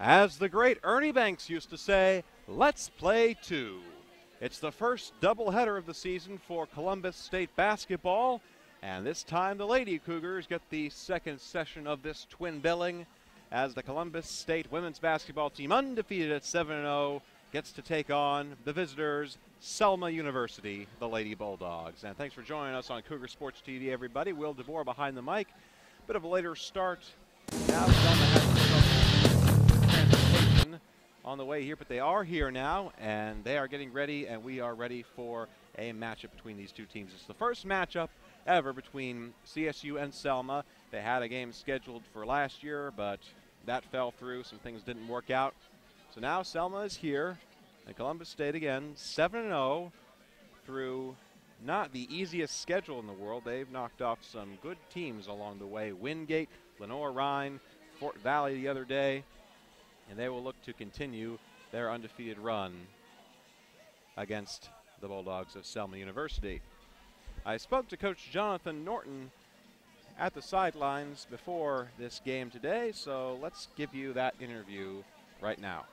As the great Ernie Banks used to say, let's play two. It's the first doubleheader of the season for Columbus State basketball, and this time the Lady Cougars get the second session of this twin billing as the Columbus State women's basketball team, undefeated at 7-0, gets to take on the visitors, Selma University, the Lady Bulldogs. And thanks for joining us on Cougar Sports TV, everybody. Will DeBoer behind the mic. Bit of a later start. Now Selma has transportation on the way here, but they are here now, and they are getting ready, and we are ready for a matchup between these two teams. It's the first matchup ever between CSU and Selma. They had a game scheduled for last year, but that fell through. Some things didn't work out. So now Selma is here, and Columbus State again, 7-0 through not the easiest schedule in the world. They've knocked off some good teams along the way. Wingate, Lenore-Rhine, Fort Valley the other day, and they will look to continue their undefeated run against the Bulldogs of Selma University. I spoke to Coach Jonathan Norton at the sidelines before this game today, so let's give you that interview right now.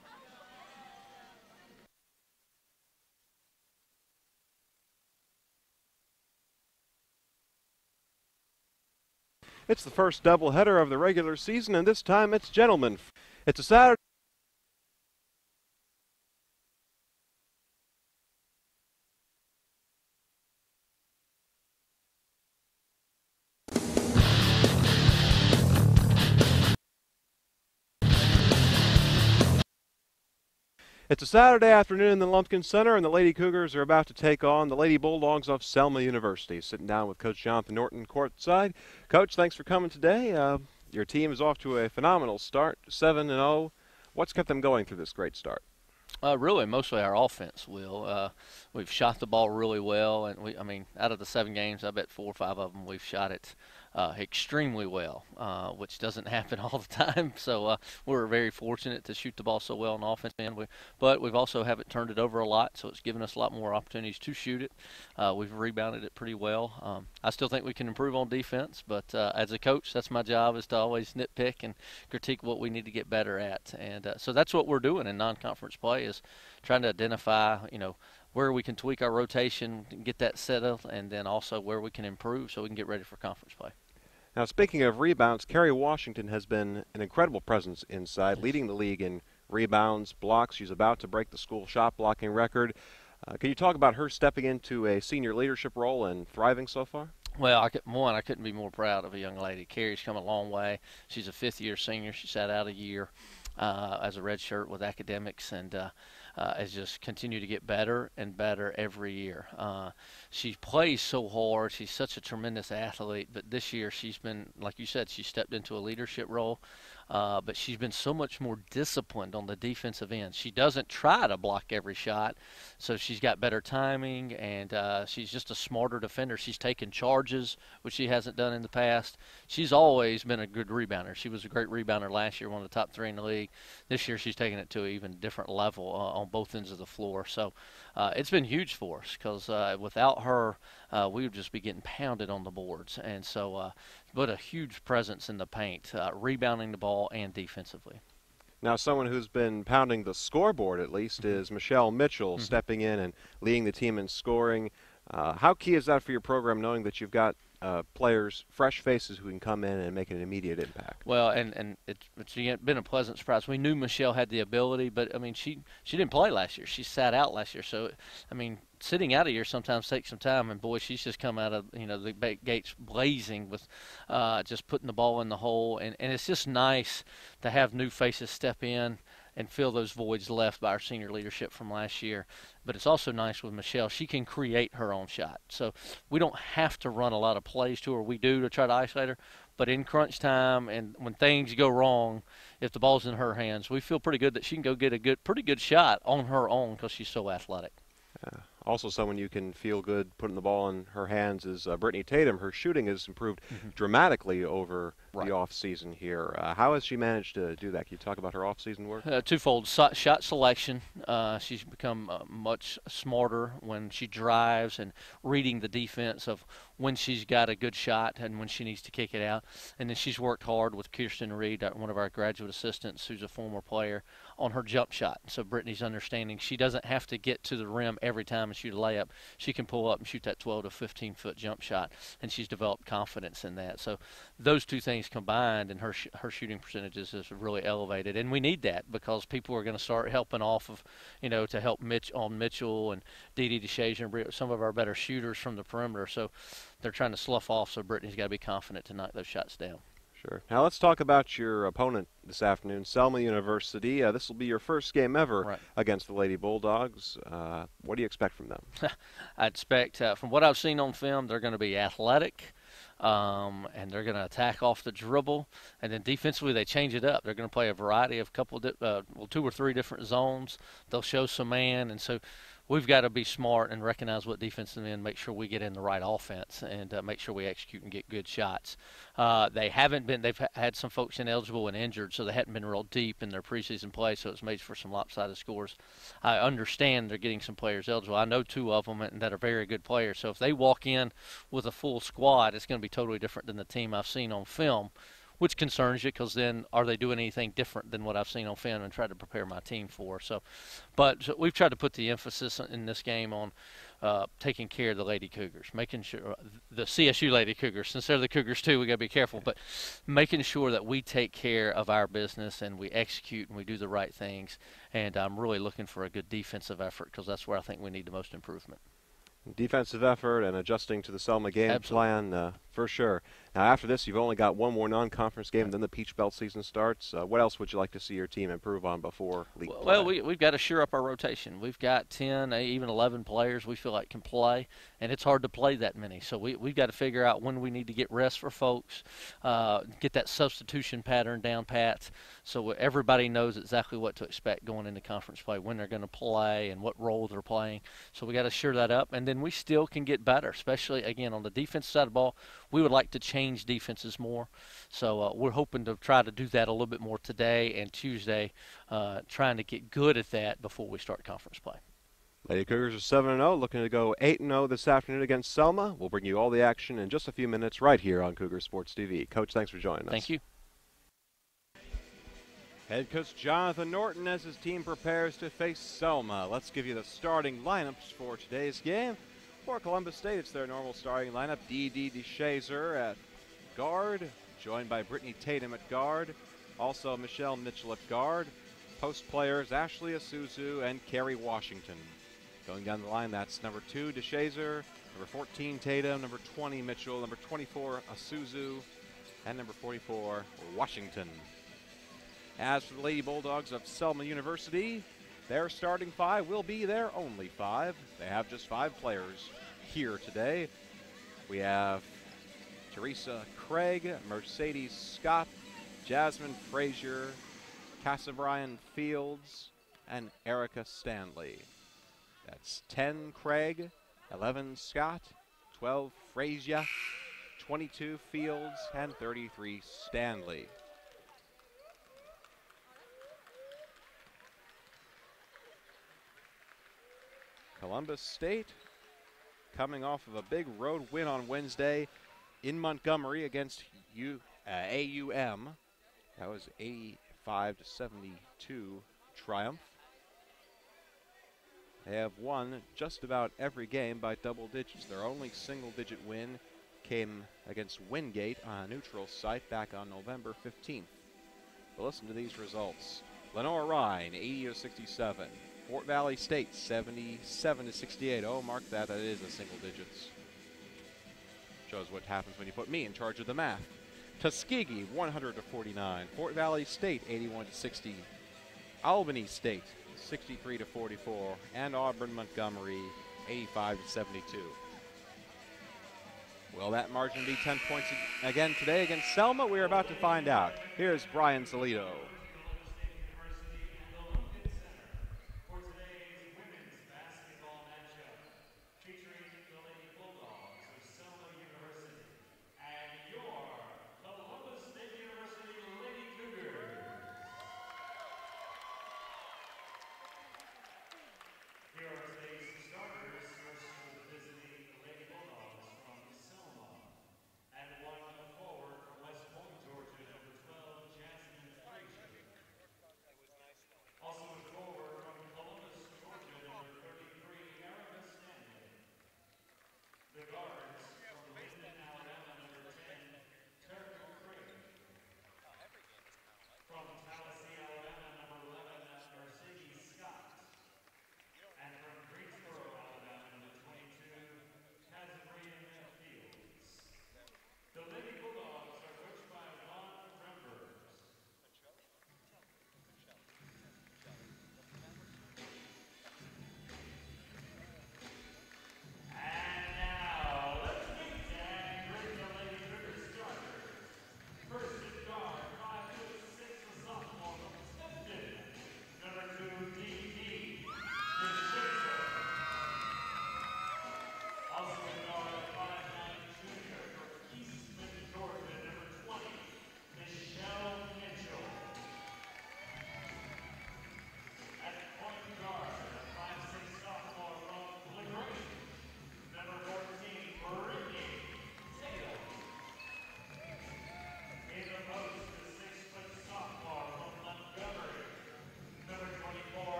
It's the first doubleheader of the regular season, and this time it's gentlemen. It's a Saturday. It's a Saturday afternoon in the Lumpkin Center, and the Lady Cougars are about to take on the Lady Bulldogs of Selma University. Sitting down with Coach Jonathan Norton courtside. Coach, thanks for coming today. Your team is off to a phenomenal start, 7-0. What's kept them going through this great start? Really, mostly our offense, Will. We've shot the ball really well, and out of the 7 games, I bet 4 or 5 of them we've shot it extremely well, which doesn't happen all the time. So we're very fortunate to shoot the ball so well on offense, but we've also haven't turned it over a lot, so it's given us a lot more opportunities to shoot it. We've rebounded it pretty well. I still think we can improve on defense, but as a coach, that's my job, is to always nitpick and critique what we need to get better at. And so that's what we're doing in non-conference play, is trying to identify, where we can tweak our rotation, get that settled, and then also where we can improve so we can get ready for conference play. Now, speaking of rebounds, Carrie Washington has been an incredible presence inside, leading the league in rebounds, blocks. She's about to break the school shot blocking record. Can you talk about her stepping into a senior leadership role and thriving so far? Well, I couldn't be more proud of a young lady. Carrie's come a long way. She's a 5th-year senior. She sat out a year as a redshirt with academics, and has just continued to get better and better every year. She plays so hard. She's such a tremendous athlete, but this year she's been, like you said, she stepped into a leadership role. But she's been so much more disciplined on the defensive end. She doesn't try to block every shot, so she's got better timing, and she's just a smarter defender. She's taken charges, which she hasn't done in the past. She's always been a good rebounder. She was a great rebounder last year, one of the top 3 in the league. This year she's taken it to an even different level on both ends of the floor. So it's been huge for us, because without her, we would just be getting pounded on the boards. And so but a huge presence in the paint, rebounding the ball and defensively. Now, someone who's been pounding the scoreboard, at least, is Michelle Mitchell, stepping in and leading the team in scoring. How key is that for your program, knowing that you've got players, fresh faces who can come in and make an immediate impact? Well, and it's been a pleasant surprise. We knew Michelle had the ability, but, she didn't play last year. She sat out last year. So, sitting out a year sometimes takes some time, and boy, she's just come out of the gates blazing with just putting the ball in the hole, and it's just nice to have new faces step in and fill those voids left by our senior leadership from last year. But it's also nice with Michelle. She can create her own shot. So we don't have to run a lot of plays to her. We do to try to isolate her. But in crunch time and when things go wrong, if the ball's in her hands, we feel pretty good that she can go get a pretty good shot on her own, because she's so athletic. Also, someone you can feel good putting the ball in her hands is Brittany Tatum. Her shooting has improved dramatically over the Right. off season here. How has she managed to do that? Can you talk about her off season work? Twofold shot selection. She's become much smarter when she drives and reading the defense of when she's got a good shot and when she needs to kick it out. And then she's worked hard with Kirsten Reed, one of our graduate assistants who's a former player, on her jump shot. So Brittany's understanding she doesn't have to get to the rim every time and shoot a layup. She can pull up and shoot that 12 to 15-foot jump shot, and she's developed confidence in that. So those two things combined, and her shooting percentages is really elevated, and we need that because people are going to start helping off of, to help Mitchell and Dee Dee DeShazier and some of our better shooters from the perimeter. So they're trying to slough off. So Brittany's got to be confident to knock those shots down. Sure. Now let's talk about your opponent this afternoon, Selma University. This will be your first game ever Right. against the Lady Bulldogs. What do you expect from them? I expect, from what I've seen on film, they're going to be athletic. And they're going to attack off the dribble, and then defensively they change it up. They're going to play a variety of two or three different zones. They'll show some man, and so we've got to be smart and recognize what defensive end, make sure we get in the right offense, and make sure we execute and get good shots. They've had some folks ineligible and injured, so they hadn't been real deep in their preseason play, so it's made for some lopsided scores. I understand they're getting some players eligible. I know two of them that are very good players, so if they walk in with a full squad, it's going to be totally different than the team I've seen on film, which concerns you because then are they doing anything different than what I've seen on film and try to prepare my team for? So we've tried to put the emphasis in this game on taking care of the Lady Cougars, making sure the CSU Lady Cougars, since they're the Cougars too, we got to be careful, but making sure that we take care of our business and we execute and we do the right things. And I'm really looking for a good defensive effort because that's where I think we need the most improvement. Defensive effort and adjusting to the Selma game Absolutely. plan, for sure. Now, after this, you've only got one more non-conference game, then the Peach Belt season starts. What else would you like to see your team improve on before league play? Well, we've got to shore up our rotation. We've got 10, even 11 players we feel like can play, and it's hard to play that many. So we've got to figure out when we need to get rest for folks, get that substitution pattern down pat, so everybody knows exactly what to expect going into conference play, when they're going to play and what role they're playing. So we got to shore that up, and then we still can get better, especially, again, on the defense side of the ball. We would like to change defenses more. So we're hoping to try to do that a little bit more today and Tuesday, trying to get good at that before we start conference play. Lady Cougars are 7-0, looking to go 8-0 this afternoon against Selma. We'll bring you all the action in just a few minutes right here on Cougar Sports TV. Coach, thanks for joining us. Thank you. Head coach Jonathan Norton as his team prepares to face Selma. Let's give you the starting lineups for today's game. For Columbus State, it's their normal starting lineup. Dee Dee DeShazier at guard, joined by Brittany Tatum at guard. Also Michelle Mitchell at guard. Post players Ashley Isuzu and Carrie Washington. Going down the line, that's number 2, DeShazier, number 14, Tatum, number 20, Mitchell, number 24, Isuzu, and number 44, Washington. As for the Lady Bulldogs of Selma University, their starting 5 will be their only 5. They have just 5 players here today. We have Teresa Craig, Mercedes Scott, Jasmine Frazier, Casa Bryan Fields, and Erica Stanley. That's 10 Craig, 11 Scott, 12 Frazier, 22 Fields, and 33 Stanley. Columbus State coming off of a big road win on Wednesday in Montgomery against AUM. That was 85-72 triumph. They have won just about every game by double digits. Their only single-digit win came against Wingate on a neutral site back on November 15th. But listen to these results. Lenore Ryan, 80-67. Fort Valley State, 77-68. Oh, mark that. That is a single digits. Shows what happens when you put me in charge of the math. Tuskegee, 100-49. Fort Valley State, 81-60. Albany State, 63-44. And Auburn Montgomery, 85-72. Will that margin be 10 points again today against Selma? We're about to find out. Here's Brian Salido.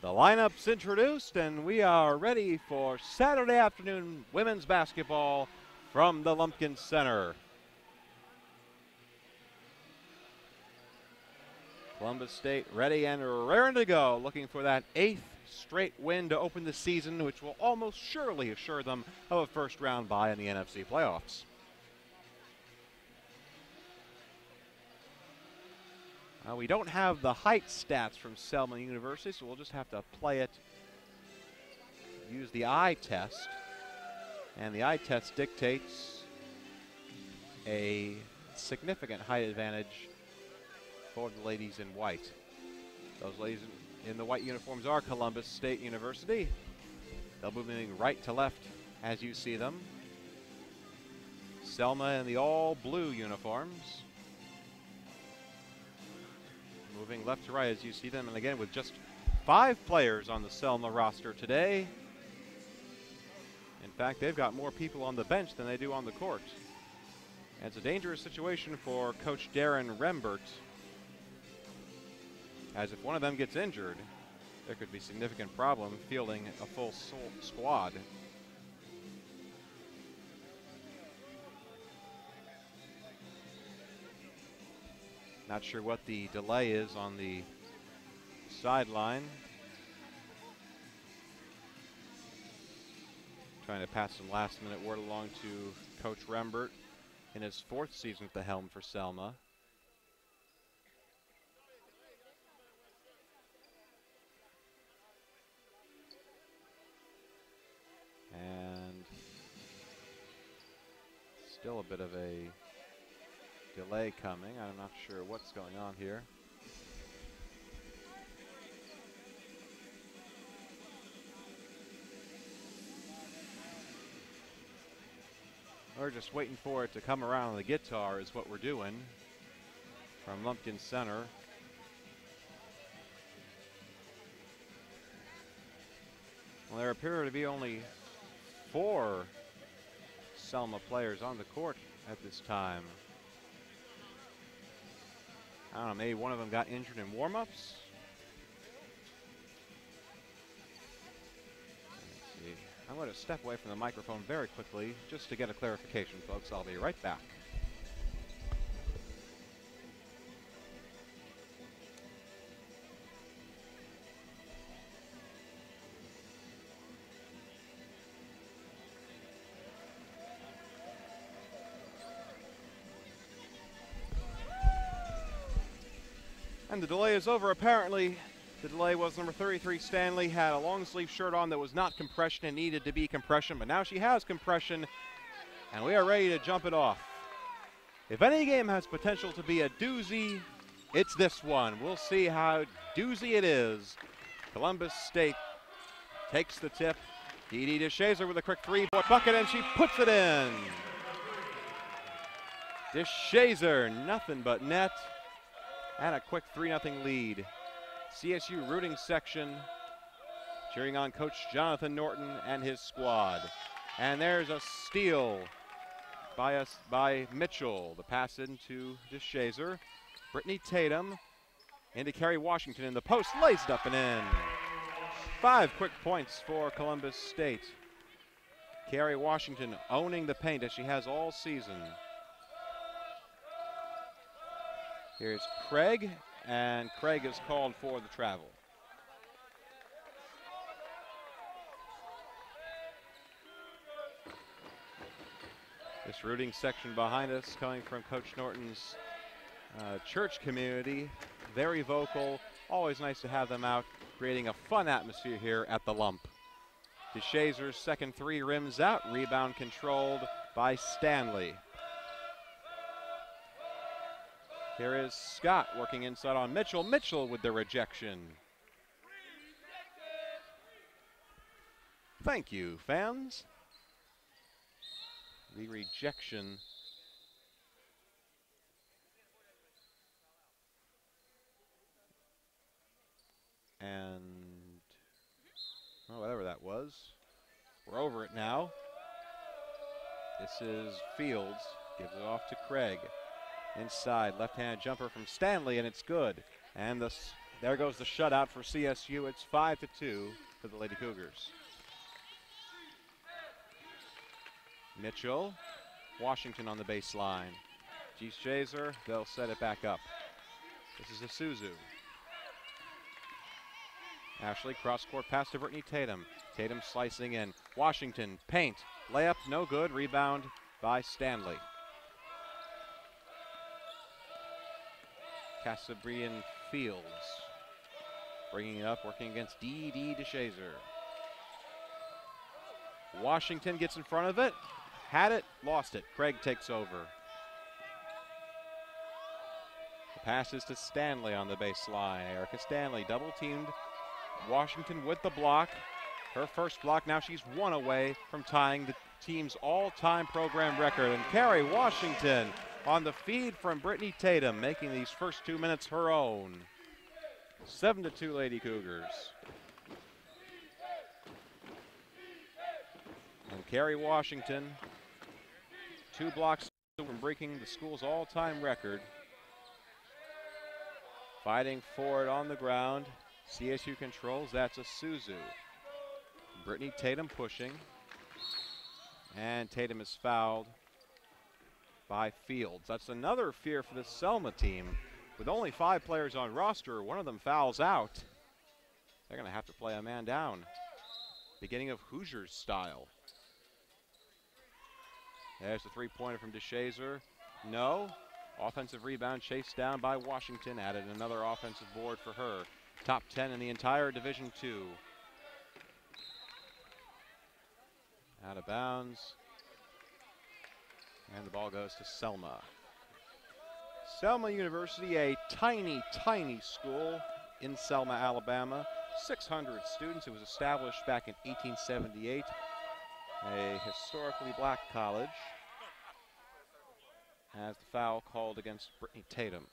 The lineup's introduced, and we are ready for Saturday afternoon women's basketball from the Lumpkin Center. Columbus State ready and raring to go, looking for that 8th straight win to open the season, which will almost surely assure them of a first-round bye in the NFC playoffs. We don't have the height stats from Selma University, so we'll just have to play it, use the eye test. And the eye test dictates a significant height advantage for the ladies in white. Those ladies in the white uniforms are Columbus State University. They'll be moving right to left as you see them. Selma in the all blue uniforms, moving left to right as you see them, and again with just 5 players on the Selma roster today. In fact, they've got more people on the bench than they do on the court. And it's a dangerous situation for Coach Darren Rembert, as if one of them gets injured, there could be significant problem fielding a full squad. Not sure what the delay is on the sideline. Trying to pass some last-minute word along to Coach Rembert in his 4th season at the helm for Selma. And still a bit of a delay coming. I'm not sure what's going on here. We're just waiting for it to come around on the guitar is what we're doing from Lumpkin Center. Well, there appear to be only 4 Selma players on the court at this time. I don't know, maybe one of them got injured in warm-ups. Let's see. I'm going to step away from the microphone very quickly just to get a clarification, folks. I'll be right back. And the delay is over, apparently. The delay was number 33, Stanley, had a long sleeve shirt on that was not compression and needed to be compression, but now she has compression, and we are ready to jump it off. If any game has potential to be a doozy, it's this one. We'll see how doozy it is. Columbus State takes the tip. Dee Dee DeShazer with a quick 3-point bucket, and she puts it in. DeShazer, nothing but net. And a quick 3-0 lead. CSU rooting section cheering on Coach Jonathan Norton and his squad. And there's a steal by Mitchell. The pass into DeShazer. Brittany Tatum into Carrie Washington in the post, lays it up and in. 5 quick points for Columbus State. Carrie Washington owning the paint as she has all season. Here's Craig, and Craig is called for the travel. This rooting section behind us coming from Coach Norton's church community, very vocal, always nice to have them out, creating a fun atmosphere here at the Lump. DeShazer's second 3 rims out, rebound controlled by Stanley. Here is Scott working inside on Mitchell. Mitchell with the rejection. Thank you, fans. The rejection. And well, whatever that was, we're over it now. This is Fields, gives it off to Craig. Inside, left-hand jumper from Stanley, and it's good. And the There goes the shutout for CSU. It's 5-2 for the Lady Cougars. Mitchell, Washington on the baseline. G. Shazer, they'll set it back up. This is Isuzu. Ashley, cross-court pass to Brittany Tatum. Tatum slicing in. Washington, paint, layup, no good. Rebound by Stanley. Casabrian Fields bringing it up, working against D.D. DeShazer. Washington gets in front of it. Had it, lost it. Craig takes over. The pass is to Stanley on the baseline. Erica Stanley double-teamed. Washington with the block. Her first block. Now she's one away from tying the team's all-time program record. And Carrie Washington on the feed from Brittany Tatum, making these first 2 minutes her own. 7-2 Lady Cougars. And Carrie Washington, 2 blocks from breaking the school's all-time record. Fighting for it on the ground. CSU controls, that's Isuzu. Brittany Tatum pushing. And Tatum is fouled by Fields. That's another fear for the Selma team. With only 5 players on roster, one of them fouls out. They're going to have to play a man down. Beginning of Hoosiers style. There's the three-pointer from DeShazer. No. Offensive rebound chased down by Washington. Added another offensive board for her. Top 10 in the entire Division II. Out of bounds. And the ball goes to Selma. Selma University, a tiny, tiny school in Selma, Alabama. 600 students. It was established back in 1878. A historically black college. Has the foul called against Brittany Tatum.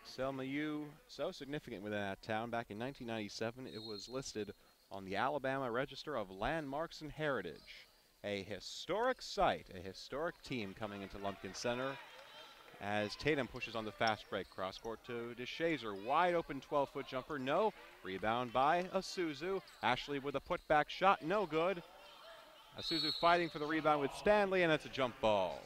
Selma U, so significant within that town. Back in 1997, it was listed on the Alabama Register of Landmarks and Heritage. A historic site, a historic team coming into Lumpkin Center as Tatum pushes on the fast break. Cross court to DeShazer. Wide open 12-foot jumper. No. Rebound by Isuzu. Ashley with a putback shot. No good. Isuzu fighting for the rebound with Stanley, and it's a jump ball.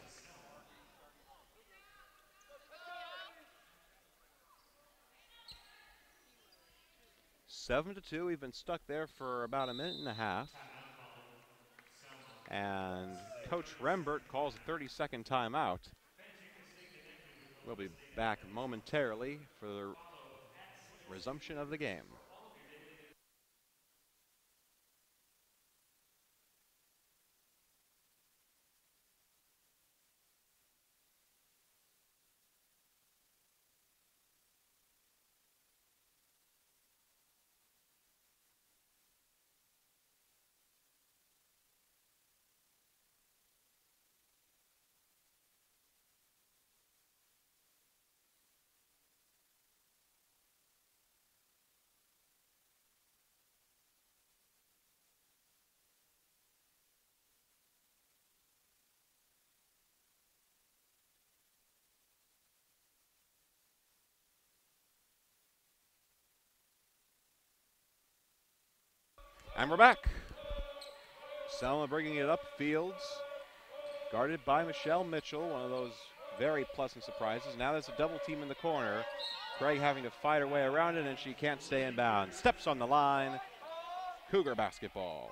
Seven to 2. We've been stuck there for about a minute and a half. And Coach Rembert calls a 30-second timeout. We'll be back momentarily for the resumption of the game. And we're back. Selma bringing it up. Fields guarded by Michelle Mitchell, one of those very pleasant surprises. Now there's a double team in the corner. Craig having to fight her way around it, and she can't stay in bounds. Steps on the line. Cougar basketball.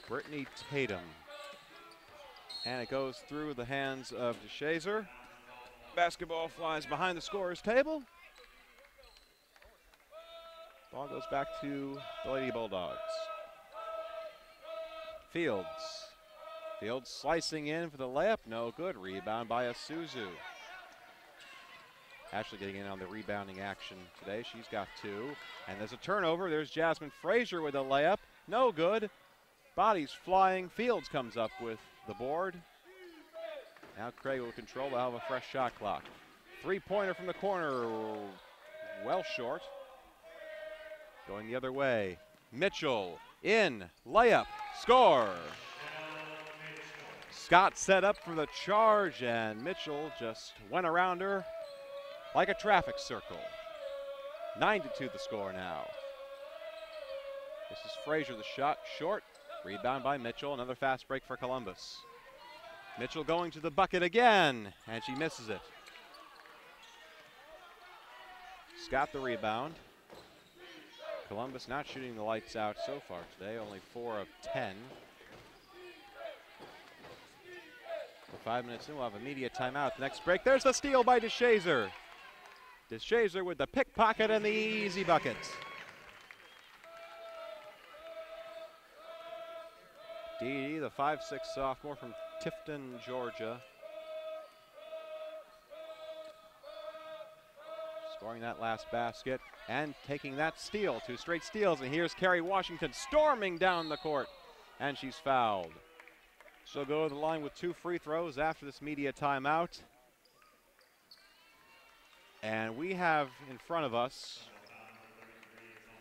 Brittany Tatum. And it goes through the hands of DeShazer. Basketball flies behind the scorer's table. Ball goes back to the Lady Bulldogs. Fields. Fields slicing in for the layup. No good. Rebound by Isuzu. Ashley getting in on the rebounding action today. She's got 2. And there's a turnover. There's Jasmine Frazier with a layup. No good. Bodies flying. Fields comes up with the board. Now Craig will control. They'll have a fresh shot clock. Three-pointer from the corner. Well short. Going the other way. Mitchell in. Layup. Score! Scott set up for the charge, and Mitchell just went around her like a traffic circle. 9-2 the score now. This is Frazier, the shot short. Rebound by Mitchell, another fast break for Columbus. Mitchell going to the bucket again, and she misses it. Scott the rebound. Columbus not shooting the lights out so far today, only 4 of 10. For 5 minutes in, we'll have a media timeout. The next break, there's the steal by DeShazer. DeShazer with the pickpocket and the easy bucket. Dee, the 5'6" sophomore from Tifton, Georgia. Scoring that last basket and taking that steal. 2 straight steals, and here's Carrie Washington storming down the court, and she's fouled. She'll go to the line with 2 free throws after this media timeout. And we have in front of us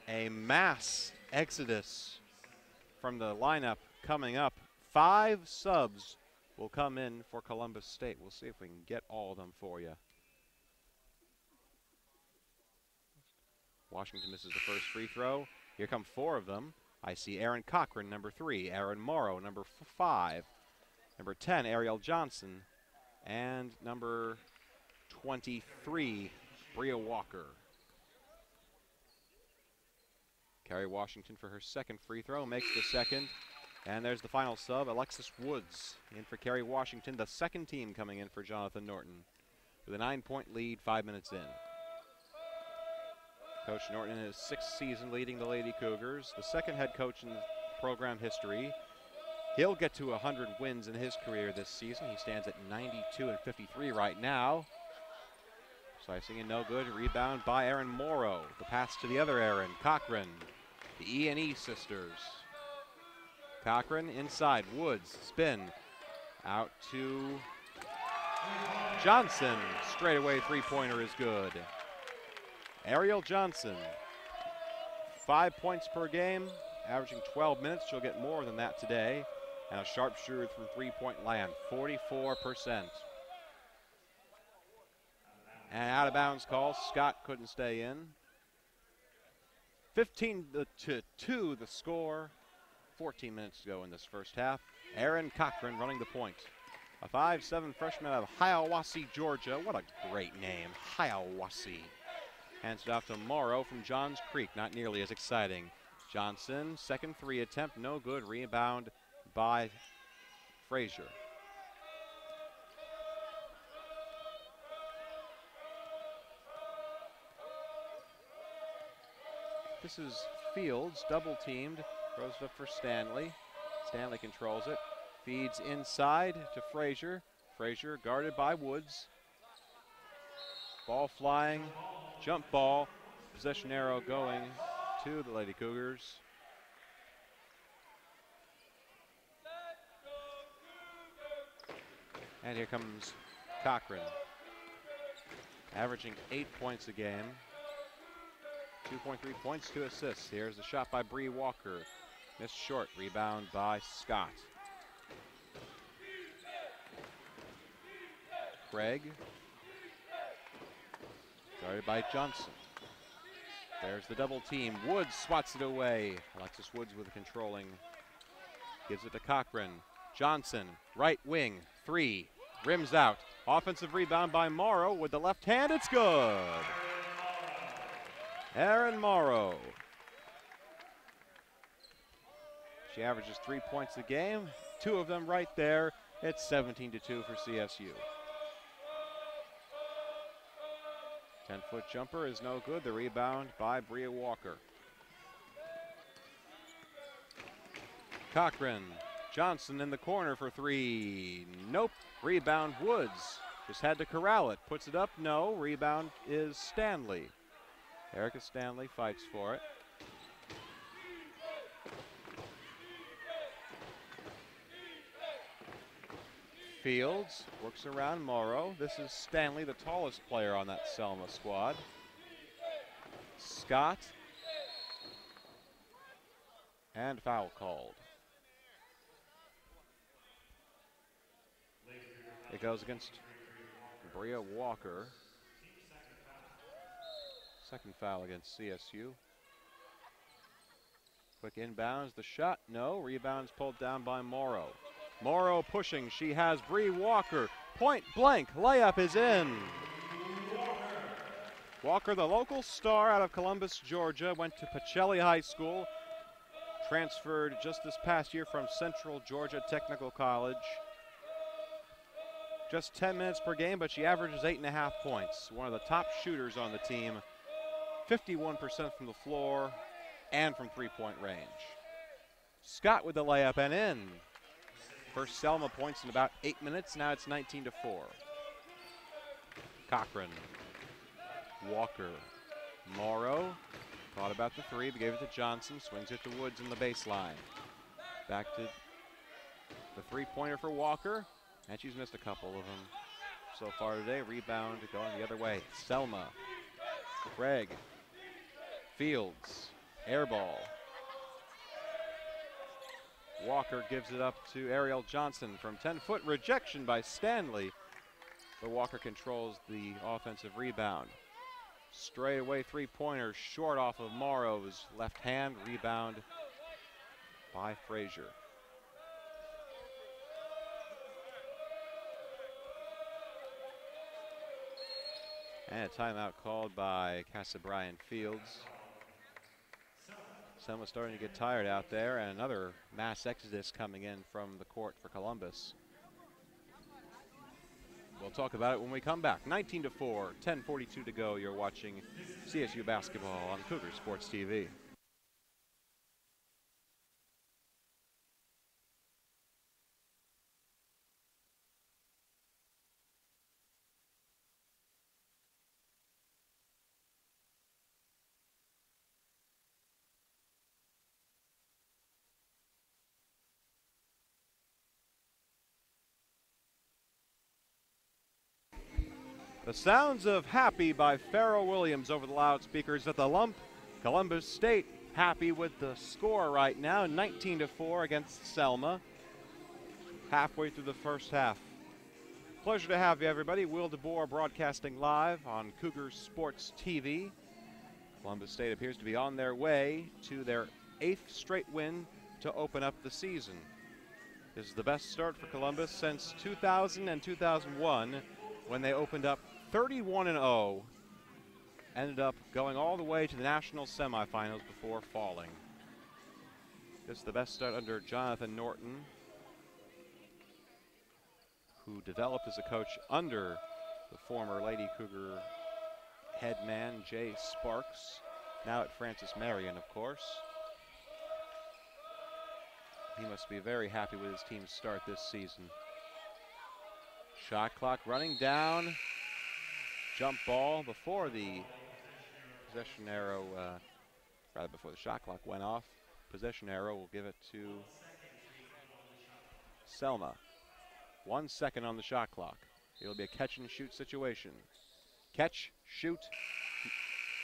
a mass exodus from the lineup coming up. 5 subs will come in for Columbus State. We'll see if we can get all of them for you. Washington misses the first free throw. Here come 4 of them. I see Aaron Cochran, number 3, Aaron Morrow, number 5, number 10, Ariel Johnson, and number 23, Bria Walker. Carrie Washington for her second free throw, makes the second. And there's the final sub, Alexis Woods in for Carrie Washington, the second team coming in for Jonathan Norton with a 9-point lead, 5 minutes in. Coach Norton in his 6th season leading the Lady Cougars, the second head coach in program history. He'll get to 100 wins in his career this season. He stands at 92-53 right now. Slicing in no good, rebound by Erin Morrow. The pass to the other Erin, Cochran, the E&E sisters. Cochran inside, Woods, spin, out to Johnson. Straightaway three-pointer is good. Ariel Johnson, 5 points per game, averaging 12 minutes. She'll get more than that today. And a sharpshooter from three-point land, 44%. And out of bounds call, Scott couldn't stay in. 15-2 the score. 14 minutes to go in this first half. Aaron Cochran running the point. A 5'7" freshman out of Hiawassee, Georgia. What a great name, Hiawassee. Hands it off to Morrow from Johns Creek. Not nearly as exciting. Johnson, second 3 attempt, no good. Rebound by Frazier. This is Fields, double teamed. Throws it up for Stanley. Stanley controls it. Feeds inside to Frazier. Frazier guarded by Woods. Ball flying. Jump ball. Possession arrow going to the Lady Cougars. And here comes Cochran. Averaging 8 points a game. 2.3 points, 2 assists. Here's the shot by Bree Walker. Missed short. Rebound by Scott. Craig. Guarded by Johnson. There's the double team. Woods swats it away. Alexis Woods with a controlling. Gives it to Cochran. Johnson, right wing, 3. Rims out. Offensive rebound by Morrow with the left hand. It's good. Erin Morrow. She averages 3 points a game. 2 of them right there. It's 17-2 for CSU. 10-foot jumper is no good. The rebound by Bria Walker. Cochran. Johnson in the corner for 3. Nope. Rebound Woods. Just had to corral it. Puts it up. No. Rebound is Stanley. Erica Stanley fights for it. Fields works around Morrow. This is Stanley, the tallest player on that Selma squad. Scott. And foul called. It goes against Bria Walker. Second foul against CSU. Quick inbounds, the shot, no. Rebounds pulled down by Morrow. Morrow pushing, she has Bree Walker. Point blank, layup is in. Walker, the local star out of Columbus, Georgia, went to Pacelli High School. Transferred just this past year from Central Georgia Technical College. Just 10 minutes per game, but she averages 8.5 points. One of the top shooters on the team. 51% from the floor and from three-point range. Scott with the layup and in. First Selma points in about 8 minutes. Now it's 19-4. Cochran. Walker. Morrow. Thought about the three, but gave it to Johnson. Swings it to Woods in the baseline. Back to the three-pointer for Walker. And she's missed a couple of them so far today. Rebound going the other way. Selma. Craig. Fields. Air ball. Walker gives it up to Ariel Johnson from 10-foot. Rejection by Stanley. But Walker controls the offensive rebound. Straightaway three-pointer short off of Morrow's left hand. Rebound by Frazier. And a timeout called by Casabrian Fields. Selma's starting to get tired out there, and another mass exodus coming in from the court for Columbus. We'll talk about it when we come back. 19-4, 10:42 to go. You're watching CSU basketball on Cougar Sports TV. The sounds of Happy by Pharrell Williams over the loudspeakers at the Lump. Columbus State happy with the score right now, 19-4 against Selma. Halfway through the first half. Pleasure to have you, everybody. Will DeBoer broadcasting live on Cougar Sports TV. Columbus State appears to be on their way to their 8th straight win to open up the season. This is the best start for Columbus since 2000 and 2001, when they opened up 31-0, ended up going all the way to the national semifinals before falling. This is the best start under Jonathan Norton, who developed as a coach under the former Lady Cougar head man, Jay Sparks, now at Francis Marion, of course. He must be very happy with his team's start this season. Shot clock running down. Jump ball before the possession arrow, rather before the shot clock went off. Possession arrow will give it to Selma. 1 second on the shot clock. It'll be a catch and shoot situation. Catch, shoot,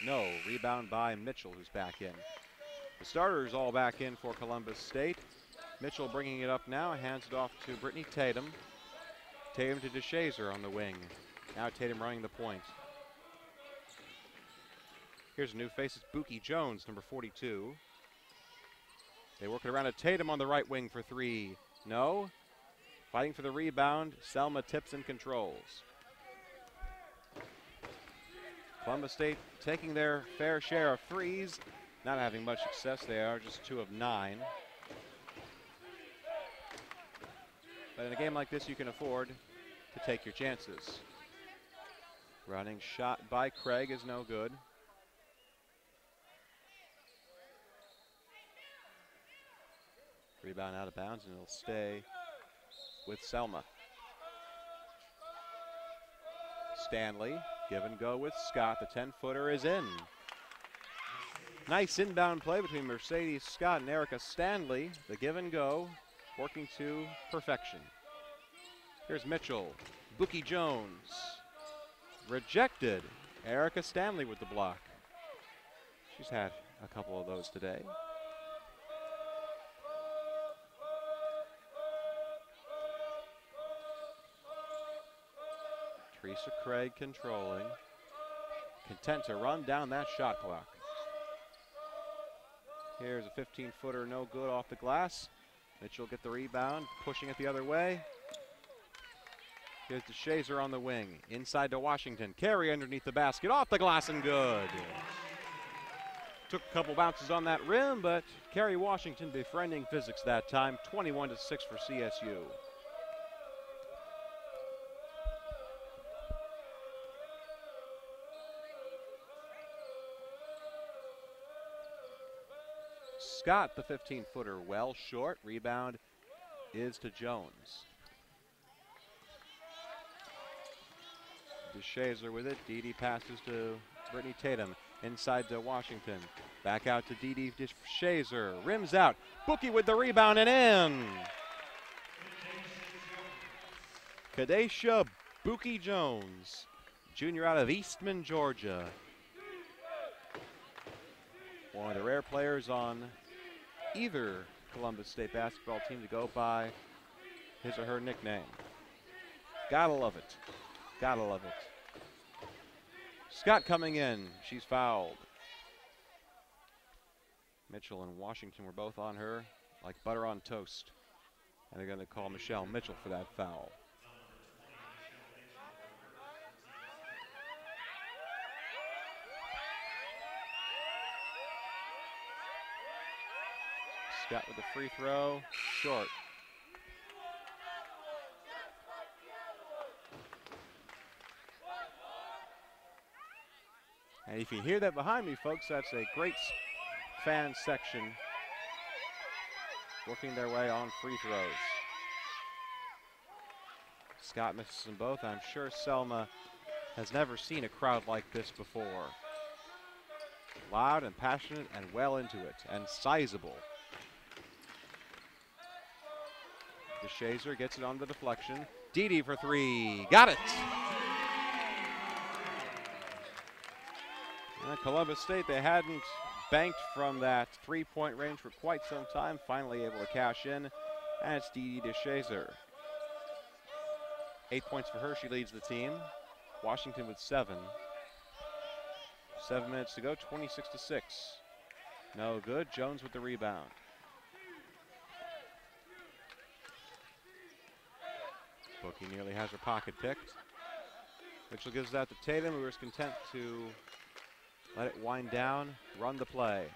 no. Rebound by Mitchell, who's back in. The starters all back in for Columbus State. Mitchell bringing it up now, hands it off to Brittany Tatum. Tatum to DeShazer on the wing. Now Tatum running the point. Here's a new face, it's Buki Jones, number 42. They work it around to Tatum on the right wing for three. No. Fighting for the rebound, Selma tips and controls. Columbus State taking their fair share of threes, not having much success. They are just 2 of 9. But in a game like this, you can afford to take your chances. Running shot by Craig is no good. Rebound out of bounds, and it'll stay with Selma. Stanley, give and go with Scott. The 10-footer is in. Nice inbound play between Mercedes Scott and Erica Stanley. The give and go working to perfection. Here's Mitchell. Buki Jones. Rejected. Erica Stanley with the block. She's had a couple of those today. Teresa Craig controlling. Content to run down that shot clock. Here's a 15-footer, no good off the glass. Mitchell get the rebound, pushing it the other way. Here's DeShazer on the wing, inside to Washington. Carey underneath the basket, off the glass and good. Took a couple bounces on that rim, but Carey Washington befriending physics that time, 21-6 for CSU. Scott, the 15-footer, well short. Rebound is to Jones. DeShazer with it. Dede passes to Brittany Tatum. Inside to Washington. Back out to Dede DeShazer. Rims out. Bookie with the rebound and in. Kadesha Bookie Jones, junior out of Eastman, Georgia. One of the rare players on either Columbus State basketball team to go by his or her nickname. Gotta love it. Gotta love it. Scott coming in. She's fouled. Mitchell and Washington were both on her like butter on toast. And they're going to call Michelle Mitchell for that foul. Scott with the free throw, short. And if you hear that behind me, folks, that's a great fan section working their way on free throws. Scott misses them both. I'm sure Selma has never seen a crowd like this before. Loud and passionate and well into it, and sizable. DeShazer gets it on the deflection. Dede for three. Got it! And Columbus State, they hadn't banked from that three-point range for quite some time. Finally able to cash in. And it's Dede DeShazer. 8 points for her. She leads the team. Washington with 7. 7 minutes to go. 26-6. No good. Jones with the rebound. Bookie nearly has her pocket picked. Mitchell gives that to Tatum, who is content to let it wind down, run the play.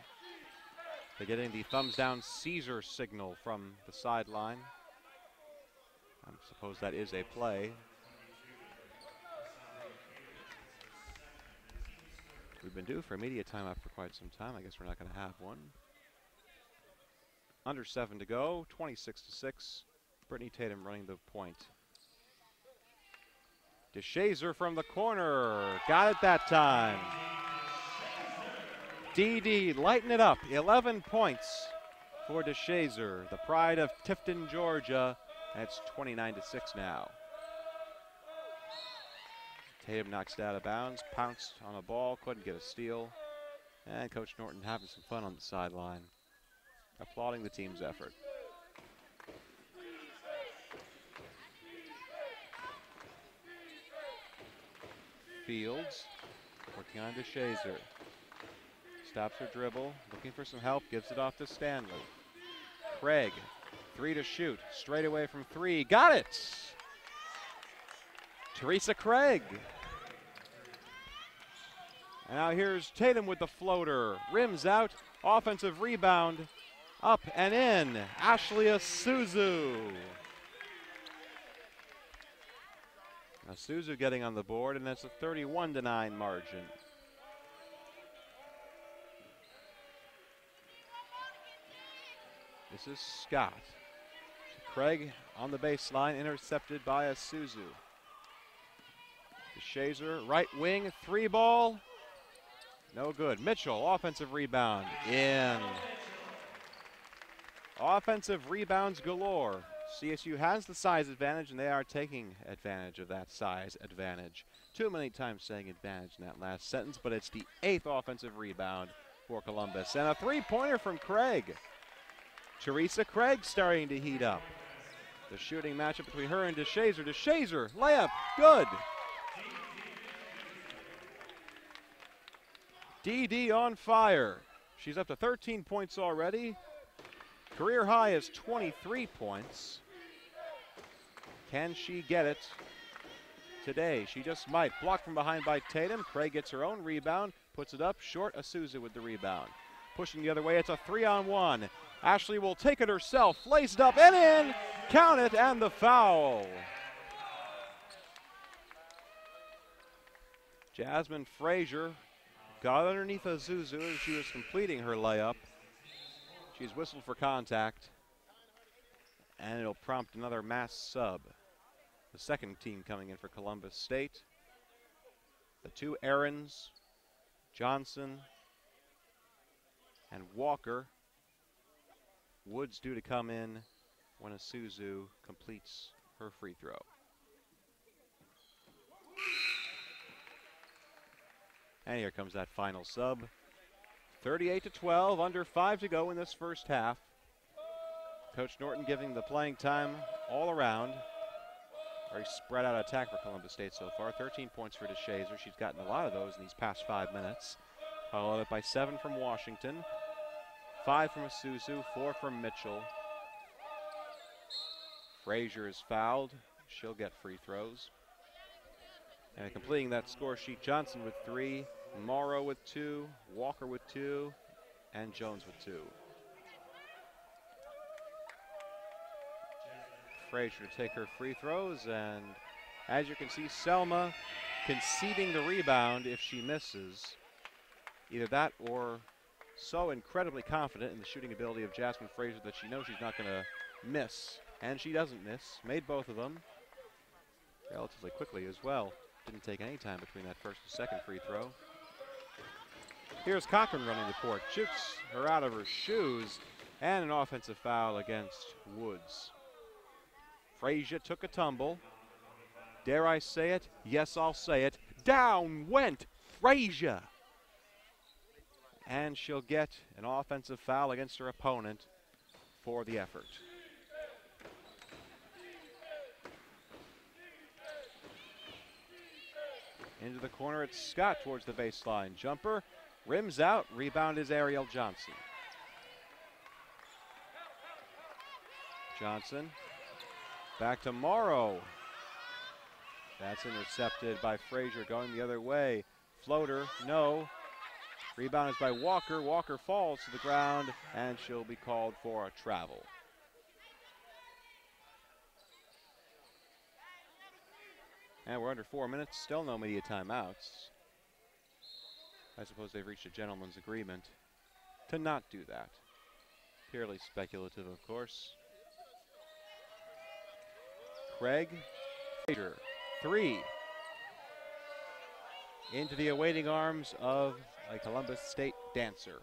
They're getting the thumbs down Caesar signal from the sideline. I suppose that is a play. We've been due for a media timeout for quite some time. I guess we're not going to have one. Under 7 to go, 26-6. Brittany Tatum running the point. DeShazer from the corner. Got it that time. Dede lighten it up. 11 points for DeShazer, the pride of Tifton, Georgia. That's 29-6 now. Tatum knocks it out of bounds, pounced on a ball, couldn't get a steal. And Coach Norton having some fun on the sideline, applauding the team's effort. Fields working on DeShazer. Stops her dribble, looking for some help, gives it off to Stanley. Craig, 3 to shoot, straight away from 3, got it! Teresa Craig. And now here's Tatum with the floater, rims out, offensive rebound, up and in, Ashley Isuzu. Isuzu getting on the board, and that's a 31-9 margin. This is Scott. Craig on the baseline, intercepted by Isuzu. DeShazer, right wing, 3 ball. No good. Mitchell, offensive rebound, in. Offensive rebounds galore. CSU has the size advantage, and they are taking advantage of that size advantage. Too many times saying advantage in that last sentence, but it's the 8th offensive rebound for Columbus. And a 3-pointer from Craig. Teresa Craig starting to heat up. The shooting matchup between her and DeShazer. DeShazer, layup, good. DD on fire. She's up to 13 points already. Career high is 23 points. Can she get it today? She just might. Blocked from behind by Tatum. Craig gets her own rebound, puts it up short. Asuzu with the rebound. Pushing the other way, it's a 3-on-1. Ashley will take it herself, lays it up and in. Count it, and the foul. Jasmine Frazier got underneath Asuzu as she was completing her layup. She's whistled for contact, and it'll prompt another mass sub. The second team coming in for Columbus State. The two Aarons, Johnson, and Walker. Woods due to come in when Asuzu completes her free throw. And here comes that final sub. 38-12, under 5 to go in this first half. Coach Norton giving the playing time all around. Very spread out attack for Columbus State so far. 13 points for DeShazer. She's gotten a lot of those in these past 5 minutes. Followed up by 7 from Washington. 5 from Asuzu, 4 from Mitchell. Frazier is fouled. She'll get free throws. And completing that score sheet, Johnson with 3, Morrow with 2, Walker with 2, and Jones with 2. Frazier to take her free throws, and as you can see, Selma conceding the rebound if she misses. Either that or so incredibly confident in the shooting ability of Jasmine Frazier that she knows she's not going to miss. And she doesn't miss. Made both of them relatively quickly as well. Didn't take any time between that first and second free throw. Here's Cochran running the court. Shoots her out of her shoes, and an offensive foul against Woods. Frazier took a tumble. Dare I say it? Yes, I'll say it. Down went Frazier. And she'll get an offensive foul against her opponent for the effort. Into the corner, it's Scott towards the baseline. Jumper, rims out, rebound is Ariel Johnson. Johnson, back to Morrow. That's intercepted by Frazier going the other way. Floater, no. Rebound is by Walker. Walker falls to the ground, and she'll be called for a travel. And we're under 4 minutes, still no media timeouts. I suppose they've reached a gentleman's agreement to not do that. Purely speculative, of course. Craig, Frazier, 3. Into the awaiting arms of a Columbus State dancer.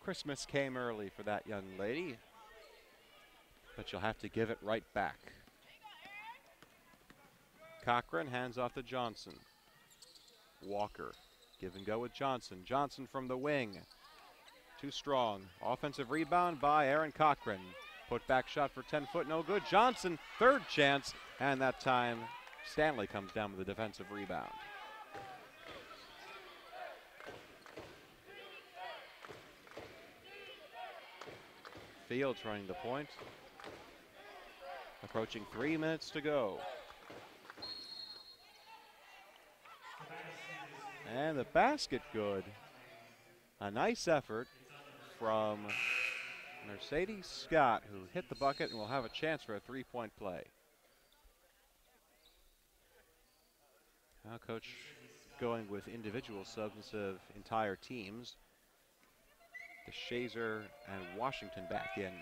Christmas came early for that young lady, but she'll have to give it right back. Cochran hands off to Johnson. Walker, give and go with Johnson. Johnson from the wing. Too strong. Offensive rebound by Aaron Cochran. Put back shot for 10 foot, no good. Johnson, third chance, and that time Stanley comes down with a defensive rebound. Fields running the point. Approaching 3 minutes to go. And the basket good. A nice effort from Mercedes Scott, who hit the bucket and will have a chance for a three-point play. Now coach going with individual subs instead of entire teams. DeShazer and Washington back in.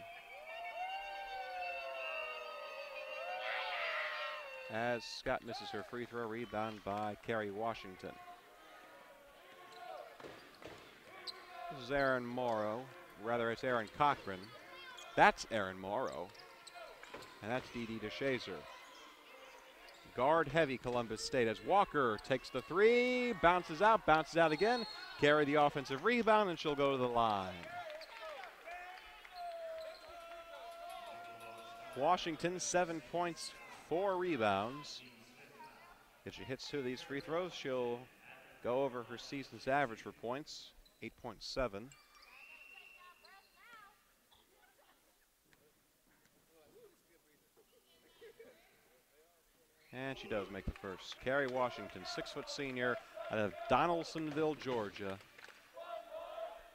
As Scott misses her free throw, rebound by Kerry Washington. This is Aaron Morrow. Rather, it's Aaron Cochran. That's Aaron Morrow. And that's DD DeShazer. Guard-heavy Columbus State as Walker takes the 3, bounces out again. Carry the offensive rebound, and she'll go to the line. Washington, 7 points, 4 rebounds. If she hits 2 of these free throws, she'll go over her season's average for points, 8.7. And she does make the first. Carrie Washington, 6-foot senior out of Donaldsonville, Georgia.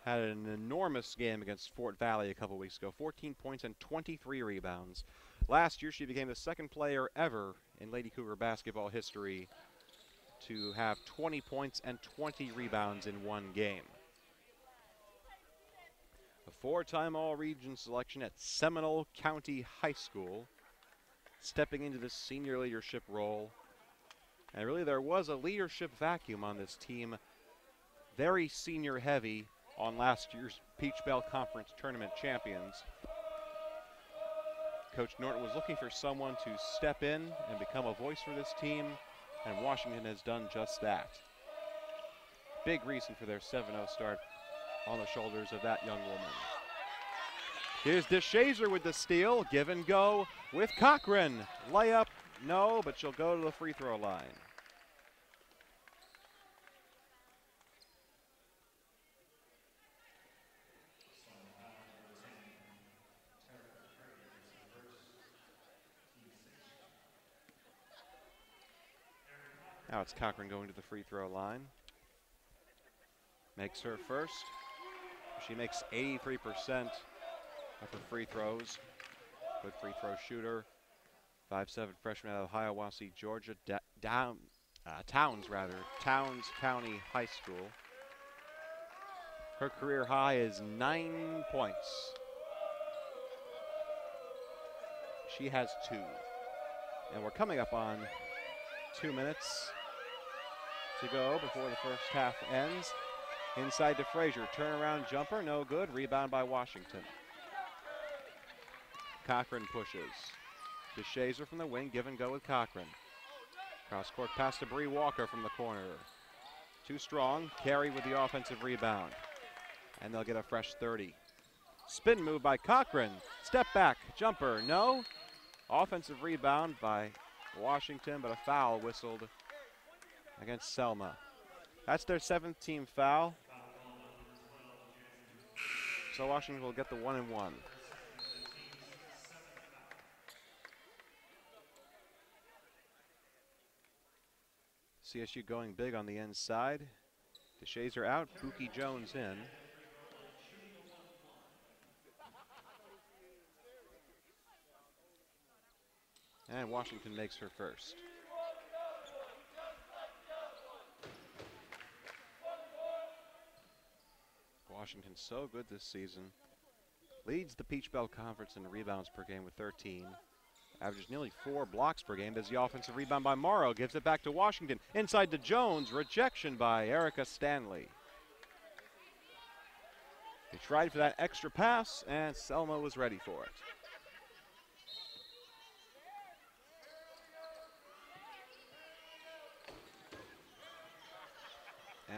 Had an enormous game against Fort Valley a couple weeks ago. 14 points and 23 rebounds. Last year, she became the second player ever in Lady Cougar basketball history to have 20 points and 20 rebounds in one game. A four-time All-Region selection at Seminole County High School, stepping into this senior leadership role. And really, there was a leadership vacuum on this team. Very senior heavy on last year's Peach Belt Conference Tournament champions. Coach Norton was looking for someone to step in and become a voice for this team, and Washington has done just that. Big reason for their 7-0 start on the shoulders of that young woman. Here's DeShazer with the steal. Give and go with Cochran. Layup, no, but she'll go to the free throw line. Now it's Cochran going to the free throw line. Makes her first. She makes 83% of her free throws. Good free throw shooter. 5'7" freshman out of Hiawassee, Georgia. Towns County High School. Her career high is 9 points. She has 2. And we're coming up on 2 minutes to go before the first half ends. Inside to Frazier, turnaround jumper, no good. Rebound by Washington. Cochran pushes. DeShazer from the wing, give and go with Cochran. Cross court pass to Bree Walker from the corner. Too strong, Carey with the offensive rebound. And they'll get a fresh 30. Spin move by Cochran. Step back, jumper, no. Offensive rebound by Washington, but a foul whistled against Selma. That's their 7th team foul. So Washington will get the 1 and 1. CSU going big on the inside. DeShazer out, Pookie Jones in. And Washington makes her first. Washington's so good this season. Leads the Peach Belt Conference in rebounds per game with 13. Averages nearly 4 blocks per game. Does the offensive rebound by Morrow. Gives it back to Washington. Inside to Jones. Rejection by Erica Stanley. They tried for that extra pass, and Selma was ready for it.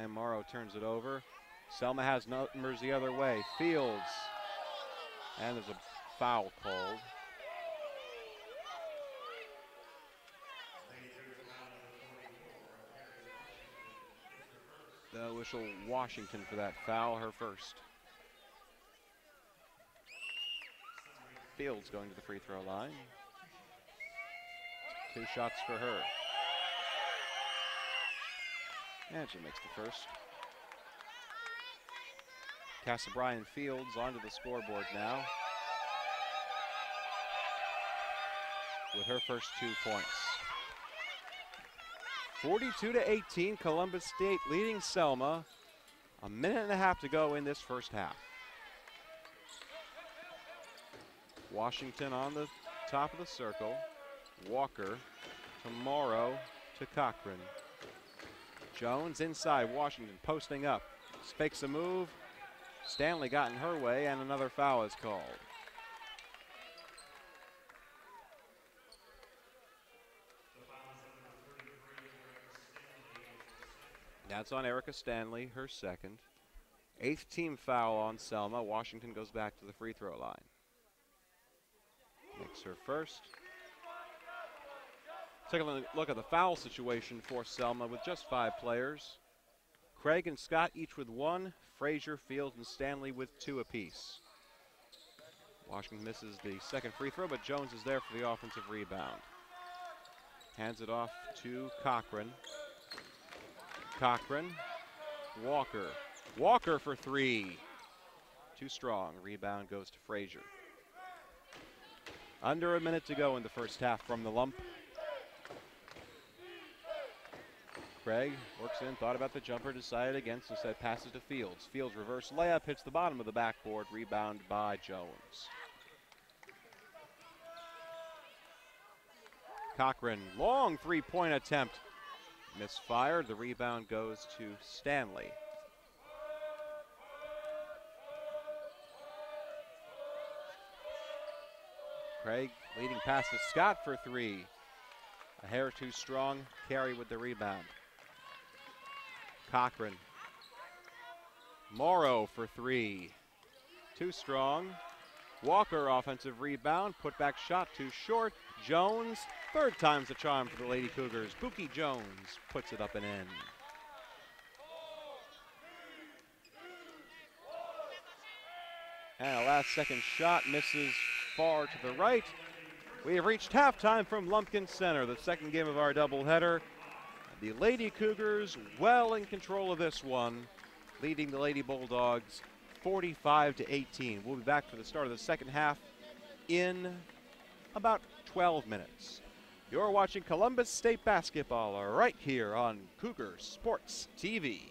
And Morrow turns it over. Selma has numbers the other way. Fields. And there's a foul called. They'll whistle Washington for that foul, her first. Fields going to the free throw line. 2 shots for her. And she makes the first. Casa Bryan Fields onto the scoreboard now with her first 2 points. 42-18, Columbus State leading Selma. A minute and a half to go in this first half. Washington on the top of the circle. Walker to Morrow to Cochran. Jones inside, Washington posting up. Fakes a move. Stanley got in her way, and another foul is called. That's on Erica Stanley, her second. 8th team foul on Selma. Washington goes back to the free throw line. Makes her first. Take a look at the foul situation for Selma with just 5 players. Craig and Scott each with 1. Frazier, Fields, and Stanley with 2 apiece. Washington misses the second free throw, but Jones is there for the offensive rebound. Hands it off to Cochran. Cochran, Walker. Walker for 3. Too strong. Rebound goes to Frazier. Under a minute to go in the first half from the lump. Craig works in, thought about the jumper, decided against, instead passes to Fields. Fields reverse layup, hits the bottom of the backboard, rebound by Jones. Cochran, long three-point attempt. Misfired, the rebound goes to Stanley. Craig leading pass to Scott for 3. A hair too strong, Carey with the rebound. Cochran. Morrow for 3. Too strong. Walker offensive rebound, put back shot too short. Jones, third time's the charm for the Lady Cougars. Buki Jones puts it up and in. And a last second shot misses far to the right. We have reached halftime from Lumpkin Center, the second game of our doubleheader. The Lady Cougars well in control of this one, leading the Lady Bulldogs 45-18. We'll be back for the start of the second half in about 12 minutes. You're watching Columbus State basketball right here on Cougar Sports TV.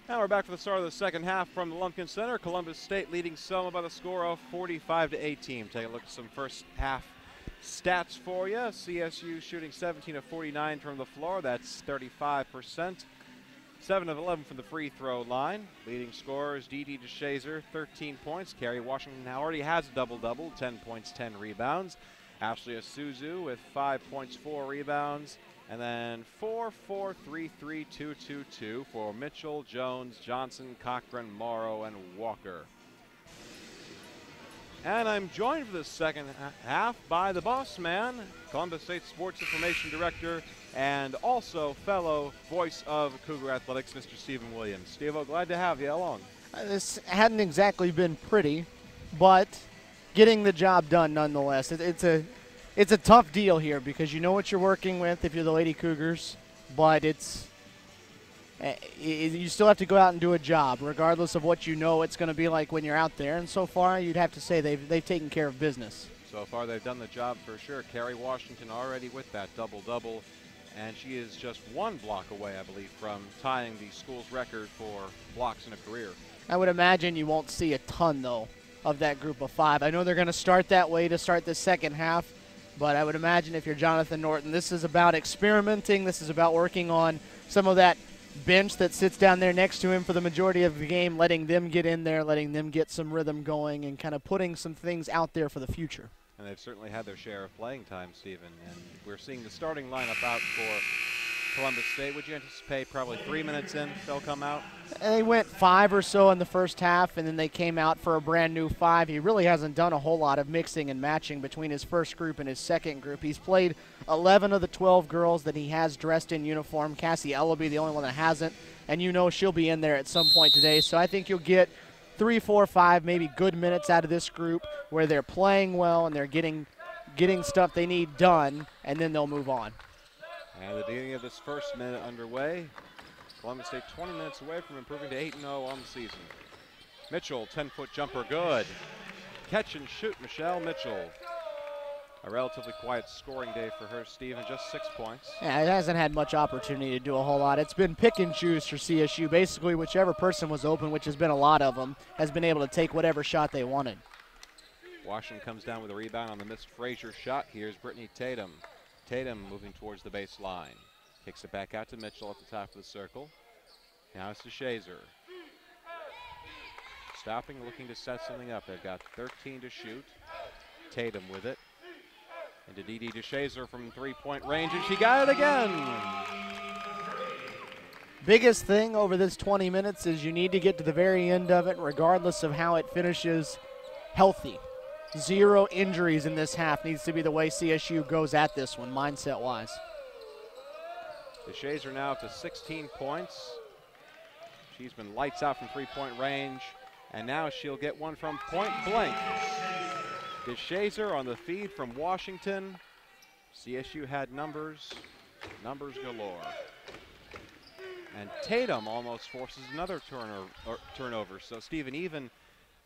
Now we're back for the start of the second half from the Lumpkin Center. Columbus State leading Selma by the score of 45-18. Take a look at some first half stats for you. CSU shooting 17 of 49 from the floor. That's 35%. 7 of 11 from the free throw line. Leading scorers, Dee DeShazer, 13 points. Kerry Washington already has a double-double, 10 points, 10 rebounds. Ashley Isuzu with 5 points, 4 rebounds. And then 4, 4, 3, 3, 2, 2, 2 for Mitchell, Jones, Johnson, Cochran, Morrow, and Walker. And I'm joined for the second half by the boss man, Columbus State Sports Information Director, and also fellow voice of Cougar Athletics, Mr. Stephen Williams. Steve-O, glad to have you along. This hadn't exactly been pretty, but getting the job done nonetheless. It's a tough deal here because you know what you're working with if you're the Lady Cougars, but you still have to go out and do a job regardless of what you know it's going to be like when you're out there. And so far, you'd have to say they've taken care of business. So far, they've done the job for sure. Kerry Washington already with that double-double, and she is just one block away, I believe, from tying the school's record for blocks in a career. I would imagine you won't see a ton, though, of that group of 5. I know they're going to start that way to start the second half, but I would imagine if you're Jonathan Norton, this is about experimenting. This is about working on some of that bench that sits down there next to him for the majority of the game, letting them get in there, letting them get some rhythm going, and kind of putting some things out there for the future. And they've certainly had their share of playing time, Stephen. And we're seeing the starting lineup out for Columbus State. Would you anticipate probably 3 minutes in they'll come out? They went 5 or so in the first half, and then they came out for a brand new 5. He really hasn't done a whole lot of mixing and matching between his first group and his second group. He's played 11 of the 12 girls that he has dressed in uniform. Cassie Ellaby, the only one that hasn't, and you know she'll be in there at some point today. So I think you'll get 3, 4, 5 maybe good minutes out of this group where they're playing well and they're getting stuff they need done, and then they'll move on. And the beginning of this first minute underway. Columbus State 20 minutes away from improving to 8-0 on the season. Mitchell, 10-foot jumper, good. Catch and shoot, Michelle Mitchell. A relatively quiet scoring day for her, Stephen, just 6 points. Yeah, it hasn't had much opportunity to do a whole lot. It's been pick and choose for CSU. Basically, whichever person was open, which has been a lot of them, has been able to take whatever shot they wanted. Washington comes down with a rebound on the missed Frazier shot. Here's Brittany Tatum. Tatum moving towards the baseline. Kicks it back out to Mitchell at the top of the circle. Now it's to Shazer. Stopping, looking to set something up. They've got 13 to shoot. Tatum with it. Into Dee DeShazer from three-point range, and she got it again. Biggest thing over this 20 minutes is you need to get to the very end of it, regardless of how it finishes, healthy. 0 injuries in this half needs to be the way CSU goes at this one, mindset-wise. DeShazer now up to 16 points. She's been lights out from three-point range, and now she'll get one from point blank. DeShazer on the feed from Washington. CSU had numbers galore. And Tatum almost forces another turnover. So, Stephen, even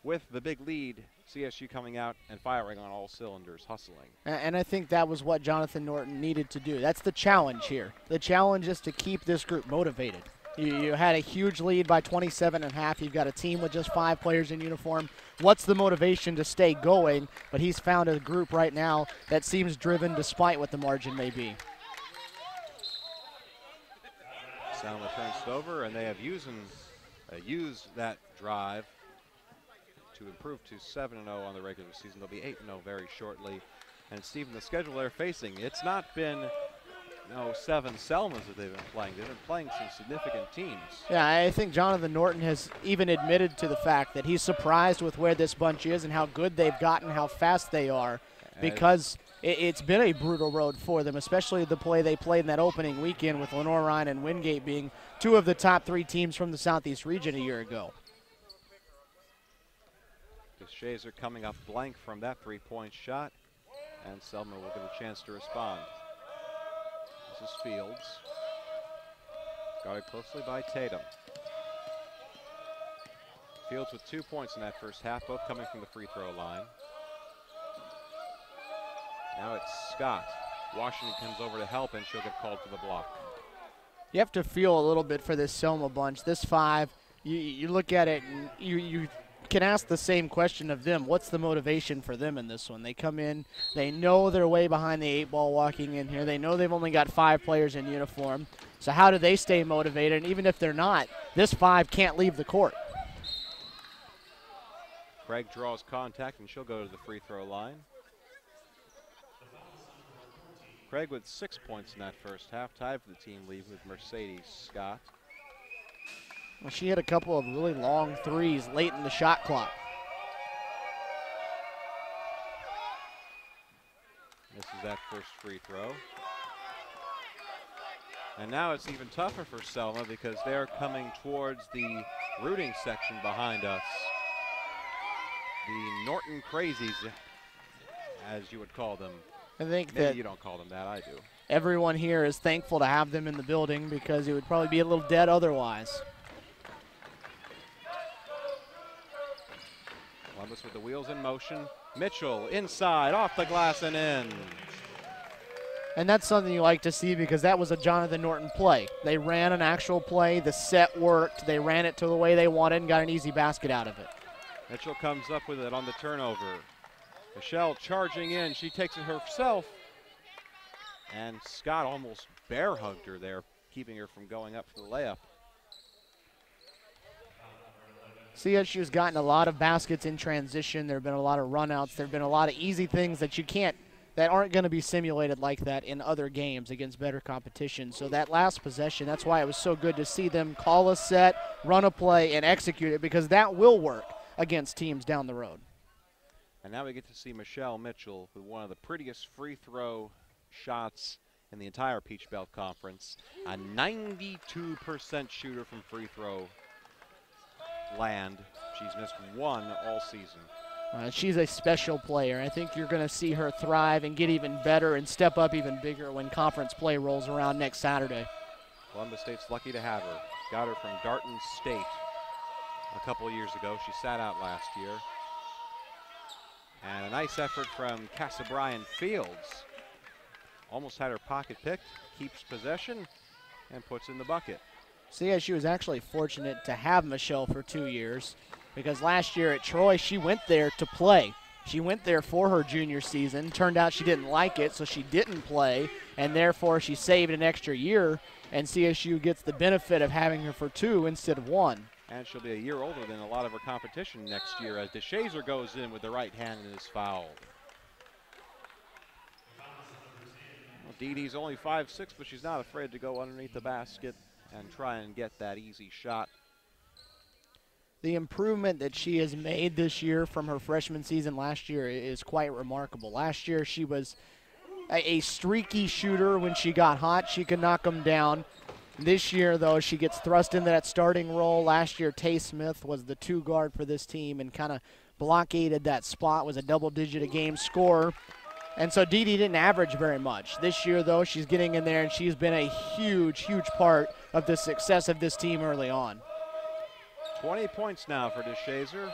with the big lead, CSU coming out and firing on all cylinders, hustling. And I think that was what Jonathan Norton needed to do. That's the challenge here. The challenge is to keep this group motivated. You had a huge lead by 27.5. You've got a team with just 5 players in uniform. What's the motivation to stay going? But he's found a group right now that seems driven despite what the margin may be. Selma turns it over, and they have used that drive to improve to 7-0 on the regular season. They'll be 8-0 very shortly. And Stephen, the schedule they're facing, it's not been 7 Selmas that they've been playing. They've been playing some significant teams. Yeah, I think Jonathan Norton has even admitted to the fact that he's surprised with where this bunch is and how good they've gotten, how fast they are, because it's been a brutal road for them, especially the play they played in that opening weekend with Lenore Ryan and Wingate being 2 of the top 3 teams from the Southeast region a year ago. DeShazer coming up blank from that 3-point shot, and Selma will get a chance to respond. This is Fields. Guarded closely by Tatum. Fields with 2 points in that first half, both coming from the free throw line. Now it's Scott. Washington comes over to help, and she'll get called for the block. You have to feel a little bit for this Selma bunch. This 5 you look at it and you can ask the same question of them. What's the motivation for them in this one? They come in, they know they're way behind the 8 ball walking in here. They know they've only got 5 players in uniform. So how do they stay motivated? And even if they're not, this 5 can't leave the court. Craig draws contact, and she'll go to the free throw line. Craig with 6 points in that first half, tied for the team lead with Mercedes Scott. Well, she hit a couple of really long threes late in the shot clock. This is that first free throw. And now it's even tougher for Selma because they're coming towards the rooting section behind us. The Norton Crazies, as you would call them. I think Maybe that you don't call them that, I do. everyone here is thankful to have them in the building because it would probably be a little dead otherwise. Columbus with the wheels in motion. Mitchell inside, off the glass and in. And that's something you like to see because that was a Jonathan Norton play. They ran an actual play. The set worked. They ran it to the way they wanted and got an easy basket out of it. Mitchell comes up with it on the turnover. Michelle charging in. She takes it herself. And Scott almost bear hugged her there, keeping her from going up for the layup. CSU's gotten a lot of baskets in transition. There have been a lot of runouts. There have been a lot of easy things that aren't going to be simulated like that in other games against better competition. So that last possession, that's why it was so good to see them call a set, run a play, and execute it because that will work against teams down the road. And now we get to see Michelle Mitchell with one of the prettiest free throw shots in the entire Peach Belt Conference. A 92% shooter from free throw land. She's missed 1 all season. She's a special player. I think you're going to see her thrive and get even better and step up even bigger when conference play rolls around next Saturday. Columbus State's lucky to have her. Got her from Darton State a couple years ago. She sat out last year. And a nice effort from Casa Bryan Fields. Almost had her pocket picked, keeps possession, and puts in the bucket. CSU was actually fortunate to have Michelle for 2 years because last year at Troy, she went there to play. She went there for her junior season. Turned out she didn't like it, so she didn't play, and therefore she saved an extra year, and CSU gets the benefit of having her for 2 instead of 1. And she'll be a year older than a lot of her competition next year as DeShazer goes in with the right hand and is fouled. Well, Dee Dee's only 5'6", but she's not afraid to go underneath the basket and try and get that easy shot. The improvement that she has made this year from her freshman season last year is quite remarkable. Last year she was a streaky shooter. When she got hot, she could knock them down. This year, though, she gets thrust into that starting role. Last year, Tay Smith was the 2 guard for this team and kind of blockaded that spot, was a double-digit-a-game scorer. And so Dee Dee didn't average very much. This year, though, she's getting in there, and she's been a huge, huge part of the success of this team early on. 20 points now for DeShazer.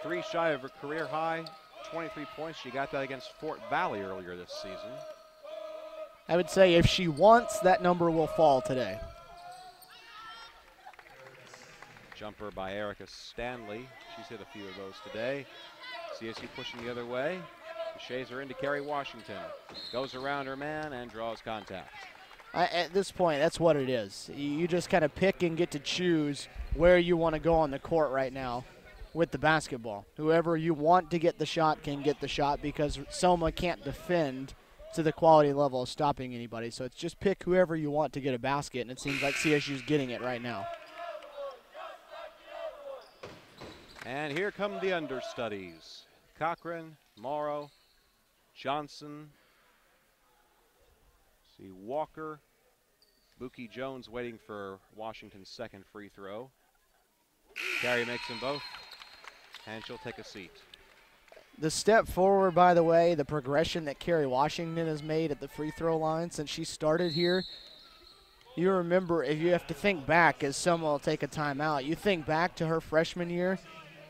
3 shy of her career high. 23 points. She got that against Fort Valley earlier this season. I would say if she wants, that number will fall today. Jumper by Erica Stanley. She's hit a few of those today. CSU pushing the other way. DeShazer into Kerry Washington. Goes around her man and draws contact. At this point, that's what it is. You just kind of pick and get to choose where you want to go on the court right now with the basketball. Whoever you want to get the shot can get the shot because Selma can't defend to the quality level of stopping anybody. So it's just pick whoever you want to get a basket, and it seems like CSU's getting it right now. And here come the understudies. Cochran, Morrow, Johnson. See Walker, Buki Jones waiting for Washington's second free throw. Carey makes them both, and she'll take a seat. The step forward, by the way, the progression that Kerry Washington has made at the free throw line since she started here, you remember, if you have to think back, as Selma will take a timeout, you think back to her freshman year,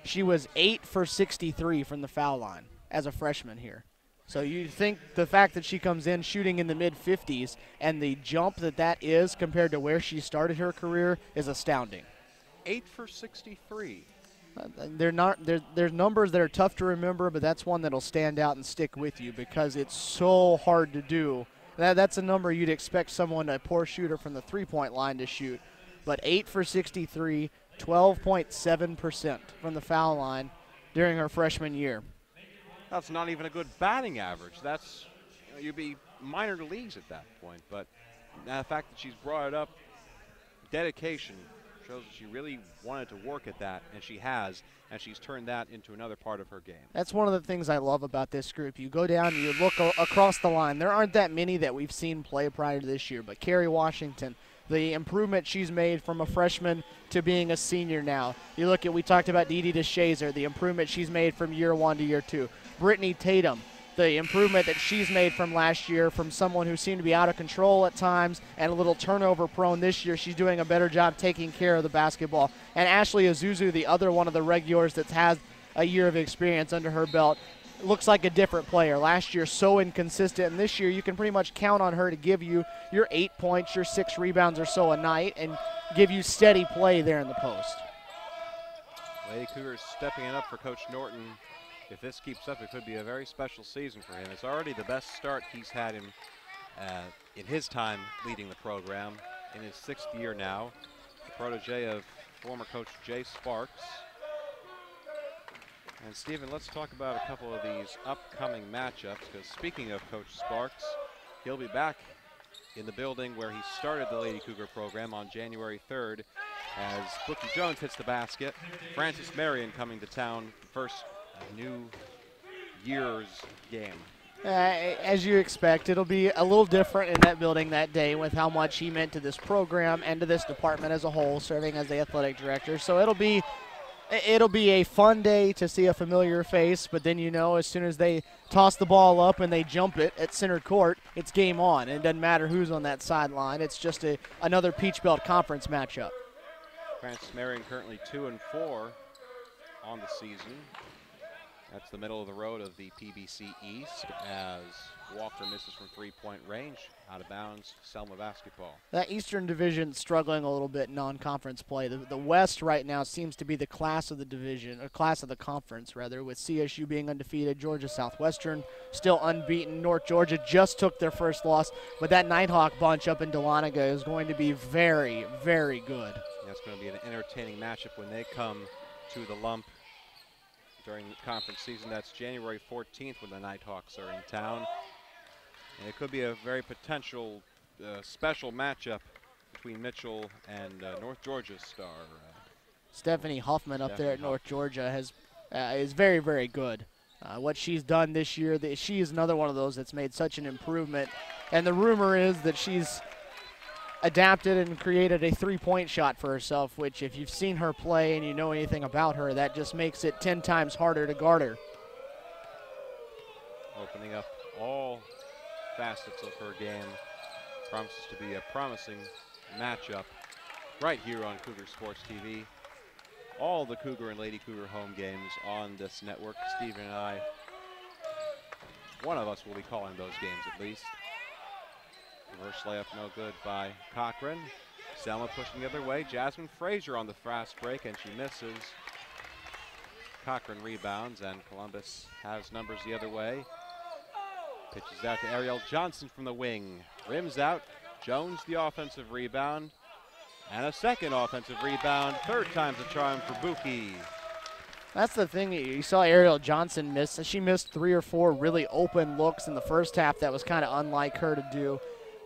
she was 8 for 63 from the foul line as a freshman here. So you think the fact that she comes in shooting in the mid-50s and the jump that is compared to where she started her career is astounding. 8 for 63. They're not. There's numbers that are tough to remember, but that's one that'll stand out and stick with you because it's so hard to do. That's a number you'd expect someone, a poor shooter from the three-point line, to shoot. But 8 for 63, 12.7% from the foul line during her freshman year. That's not even a good batting average. That's, you'd be minor leagues at that point. But the fact that she's brought it up, dedication, shows that she really wanted to work at that, and she has, and she's turned that into another part of her game. That's one of the things I love about this group. You go down and you look across the line. There aren't that many that we've seen play prior to this year, but Carrie Washington, the improvement she's made from a freshman to being a senior now. You look at, we talked about Dee Dee DeShazer, the improvement she's made from year 1 to year 2. Brittany Tatum, the improvement that she's made from last year, from someone who seemed to be out of control at times and a little turnover prone. This year she's doing a better job taking care of the basketball. And Ashley Azuzu, the other one of the regulars that has a year of experience under her belt, looks like a different player. Last year so inconsistent, and this year you can pretty much count on her to give you your 8 points, your 6 rebounds or so a night, and give you steady play there in the post. Lady Cougars stepping it up for Coach Norton. If this keeps up, it could be a very special season for him. It's already the best start he's had in his time leading the program, in his 6th year now. The protege of former coach Jay Sparks. And Stephen, let's talk about a couple of these upcoming matchups, because speaking of Coach Sparks, he'll be back in the building where he started the Lady Cougar program on January 3rd as Bookie Jones hits the basket. Francis Marion coming to town, first New Year's game. As you expect, it'll be a little different in that building that day with how much he meant to this program and to this department as a whole, serving as the athletic director. So it'll be a fun day to see a familiar face, but then as soon as they toss the ball up and they jump it at center court, it's game on. It doesn't matter who's on that sideline. It's just another Peach Belt Conference matchup. Francis Marion currently 2-4 on the season. That's the middle of the road of the PBC East as Walker misses from three-point range. Out of bounds, Selma basketball. That Eastern Division struggling a little bit in non-conference play. The West right now seems to be the class of the division, or class of the conference rather, with CSU being undefeated, Georgia Southwestern still unbeaten. North Georgia just took their first loss, but that Nighthawk bunch up in Dahlonega is going to be very, very good. Yeah, it's going to be an entertaining matchup when they come to the Lump during the conference season. That's January 14th when the Nighthawks are in town. And it could be a very potential special matchup between Mitchell and North Georgia's star. Stephanie Huffman up there at North Georgia is very, very good. What she's done this year, she is another one of those that's made such an improvement. And the rumor is that she's adapted and created a three-point shot for herself, which if you've seen her play and you know anything about her, that just makes it 10 times harder to guard her. Opening up all facets of her game. Promises to be a promising matchup right here on Cougar Sports TV. All the Cougar and Lady Cougar home games on this network. Stephen and I, one of us will be calling those games at least. Reverse layup no good by Cochran. Selma pushing the other way. Jasmine Frazier on the fast break, and she misses. Cochran rebounds, and Columbus has numbers the other way. Pitches out to Ariel Johnson from the wing. Rims out. Jones the offensive rebound. And a second offensive rebound. Third time's a charm for Buki. That's the thing. You saw Ariel Johnson miss. She missed 3 or 4 really open looks in the first half that was kind of unlike her to do.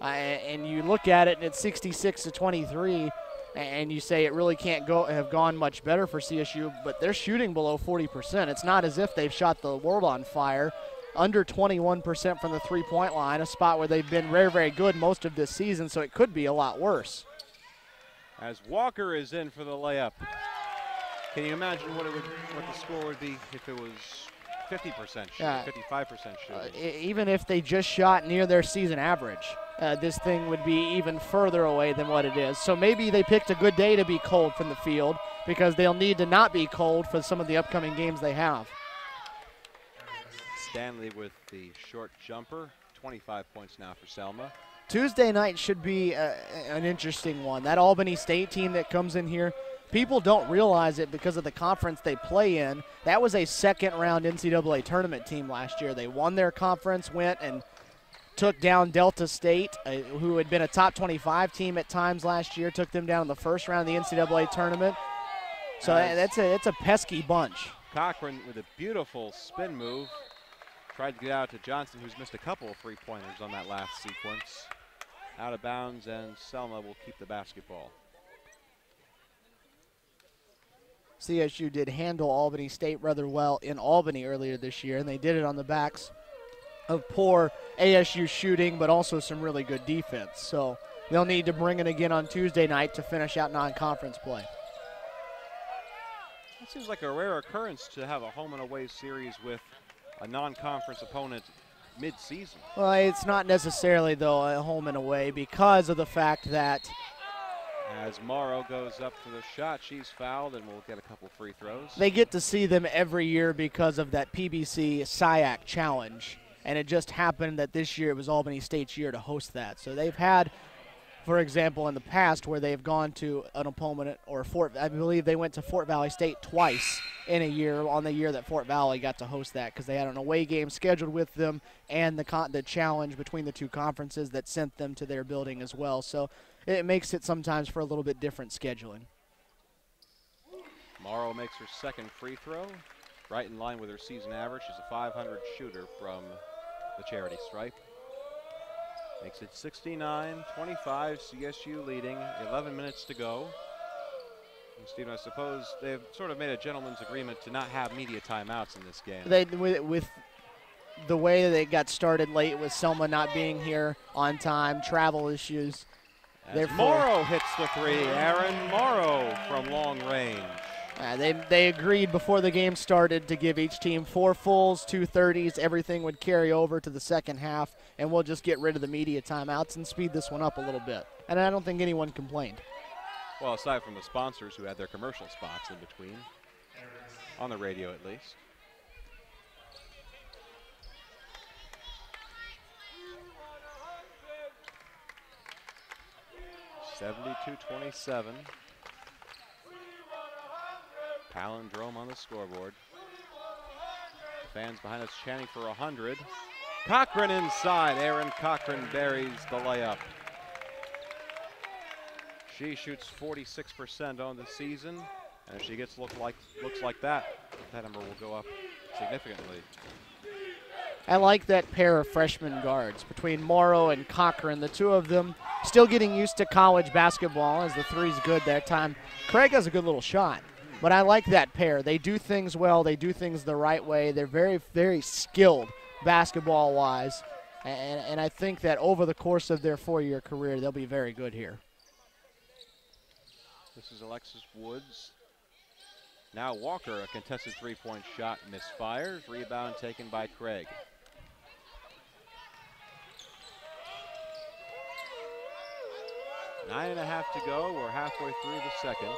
And you look at it, and it's 66-23, and you say it really can't have gone much better for CSU, but they're shooting below 40%. It's not as if they've shot the world on fire. Under 21% from the three-point line, a spot where they've been very, very good most of this season, so it could be a lot worse. As Walker is in for the layup. Can you imagine what the score would be if it was 50% shooting, 55% shooting? Even if they just shot near their season average, this thing would be even further away than what it is. So maybe they picked a good day to be cold from the field, because they'll need to not be cold for some of the upcoming games they have. Stanley with the short jumper. 25 points now for Selma. Tuesday night should be an interesting one. That Albany State team that comes in here, people don't realize it because of the conference they play in. That was a second-round NCAA tournament team last year. They won their conference, went and took down Delta State, who had been a top 25 team at times last year, took them down in the first round of the NCAA tournament. So it's a pesky bunch. Cochran with a beautiful spin move. Tried to get out to Johnson, who's missed a couple of three-pointers on that last sequence. Out of bounds, and Selma will keep the basketball. CSU did handle Albany State rather well in Albany earlier this year, and they did it on the backs of poor ASU shooting, but also some really good defense. So they'll need to bring it again on Tuesday night to finish out non-conference play. It seems like a rare occurrence to have a home and away series with a non-conference opponent mid-season. Well, it's not necessarily, though, a home and away because of the fact that as Morrow goes up for the shot, she's fouled and will get a couple free throws. They get to see them every year because of that PBC SIAC challenge. And it just happened that this year it was Albany State's year to host that. So they've had, for example, in the past where they've gone to an opponent or I believe they went to Fort Valley State twice in a year on the year that Fort Valley got to host that because they had an away game scheduled with them and the challenge between the two conferences that sent them to their building as well. So it makes it sometimes for a little bit different scheduling. Morrow makes her second free throw, right in line with her season average. She's a 500 shooter from the charity stripe. Makes it 69-25, CSU leading, 11 minutes to go. And Stephen, I suppose they've sort of made a gentleman's agreement to not have media timeouts in this game. With the way they got started late with Selma not being here on time, travel issues. As Morrow hits the three, Aaron Morrow from long range. They agreed before the game started to give each team 4 fulls, 2 30s. Everything would carry over to the second half, and we'll just get rid of the media timeouts and speed this one up a little bit. And I don't think anyone complained. Well, aside from the sponsors who had their commercial spots in between, on the radio at least. (72-27). Palindrome on the scoreboard. Fans behind us chanting for 100. Cochran inside. Aaron Cochran buries the layup. She shoots 46% on the season, and if she gets looks like that number will go up significantly. I like that pair of freshman guards between Morrow and Cochran. The two of them still getting used to college basketball as the three's good that time. Craig has a good little shot. But I like that pair. They do things well. They do things the right way. They're very, very skilled basketball-wise. And I think that over the course of their 4-year career, they'll be very good here. This is Alexis Woods. Now Walker, a contested three-point shot, misfires. Rebound taken by Craig. Nine and a half to go. We're halfway through the second.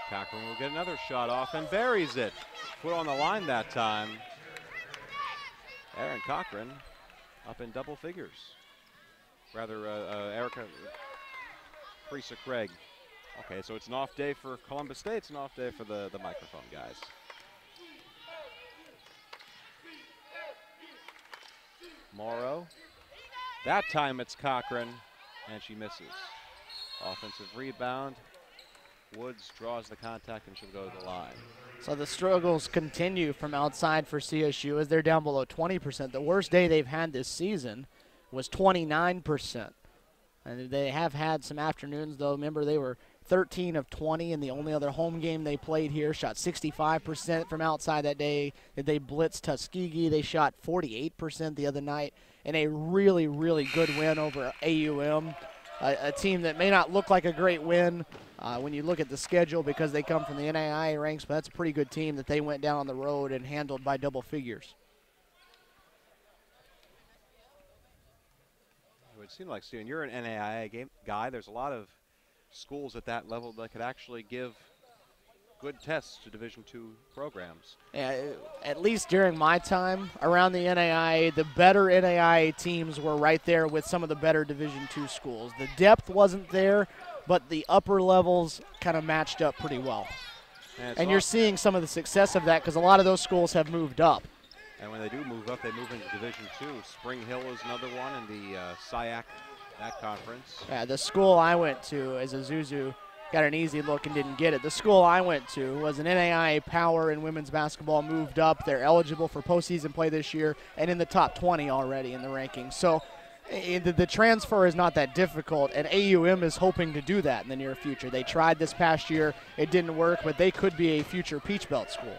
Cochran will get another shot off and buries it. Put on the line that time. Aaron Cochran up in double figures. Rather, Erica Teresa Craig. Okay, so it's an off day for Columbus State. It's an off day for the microphone guys. Morrow. That time it's Cochran, and she misses. Offensive rebound. Woods draws the contact and she'll go to the line. So the struggles continue from outside for CSU as they're down below 20%. The worst day they've had this season was 29%. And they have had some afternoons, though. Remember, they were 13 of 20 in the only other home game they played here. Shot 65% from outside that day. They blitzed Tuskegee. They shot 48% the other night in a really, really good win over AUM, a team that may not look like a great win when you look at the schedule because they come from the NAIA ranks, but that's a pretty good team that they went down on the road and handled by double figures. It would seem like, Steven, you're an NAIA guy. There's a lot of schools at that level that could actually give good tests to Division II programs. Yeah, at least during my time around the NAIA, the better NAIA teams were right there with some of the better Division II schools. The depth wasn't there, but the upper levels kind of matched up pretty well. And you're seeing some of the success of that because a lot of those schools have moved up. And when they do move up, they move into Division II. Spring Hill is another one in the SIAC, that conference. Yeah, the school I went to as a Zuzu got an easy look and didn't get it. The school I went to was an NAIA power in women's basketball, moved up. They're eligible for postseason play this year and in the top 20 already in the rankings. So the transfer is not that difficult, and AUM is hoping to do that in the near future. They tried this past year. It didn't work, but they could be a future Peach Belt school.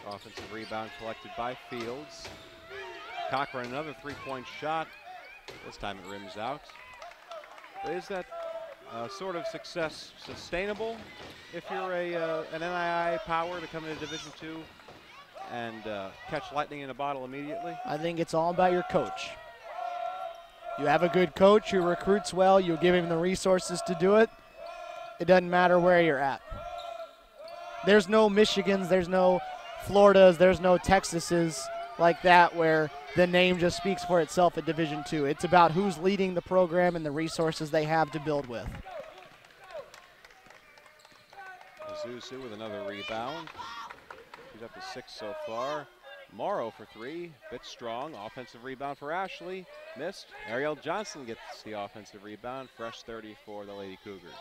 Offensive rebound collected by Fields. Cochran, another three-point shot. This time it rims out. But is that sort of success sustainable if you're an NII power to come into Division II and catch lightning in a bottle immediately? I think it's all about your coach. You have a good coach who recruits well, you give him the resources to do it. It doesn't matter where you're at. There's no Michigans, there's no Floridas, there's no Texases like that where the name just speaks for itself at Division II. It's about who's leading the program and the resources they have to build with. Zuzu with another rebound. She's up to 6 so far. Morrow for 3, bit strong. Offensive rebound for Ashley, missed. Ariel Johnson gets the offensive rebound. Fresh 30 for the Lady Cougars.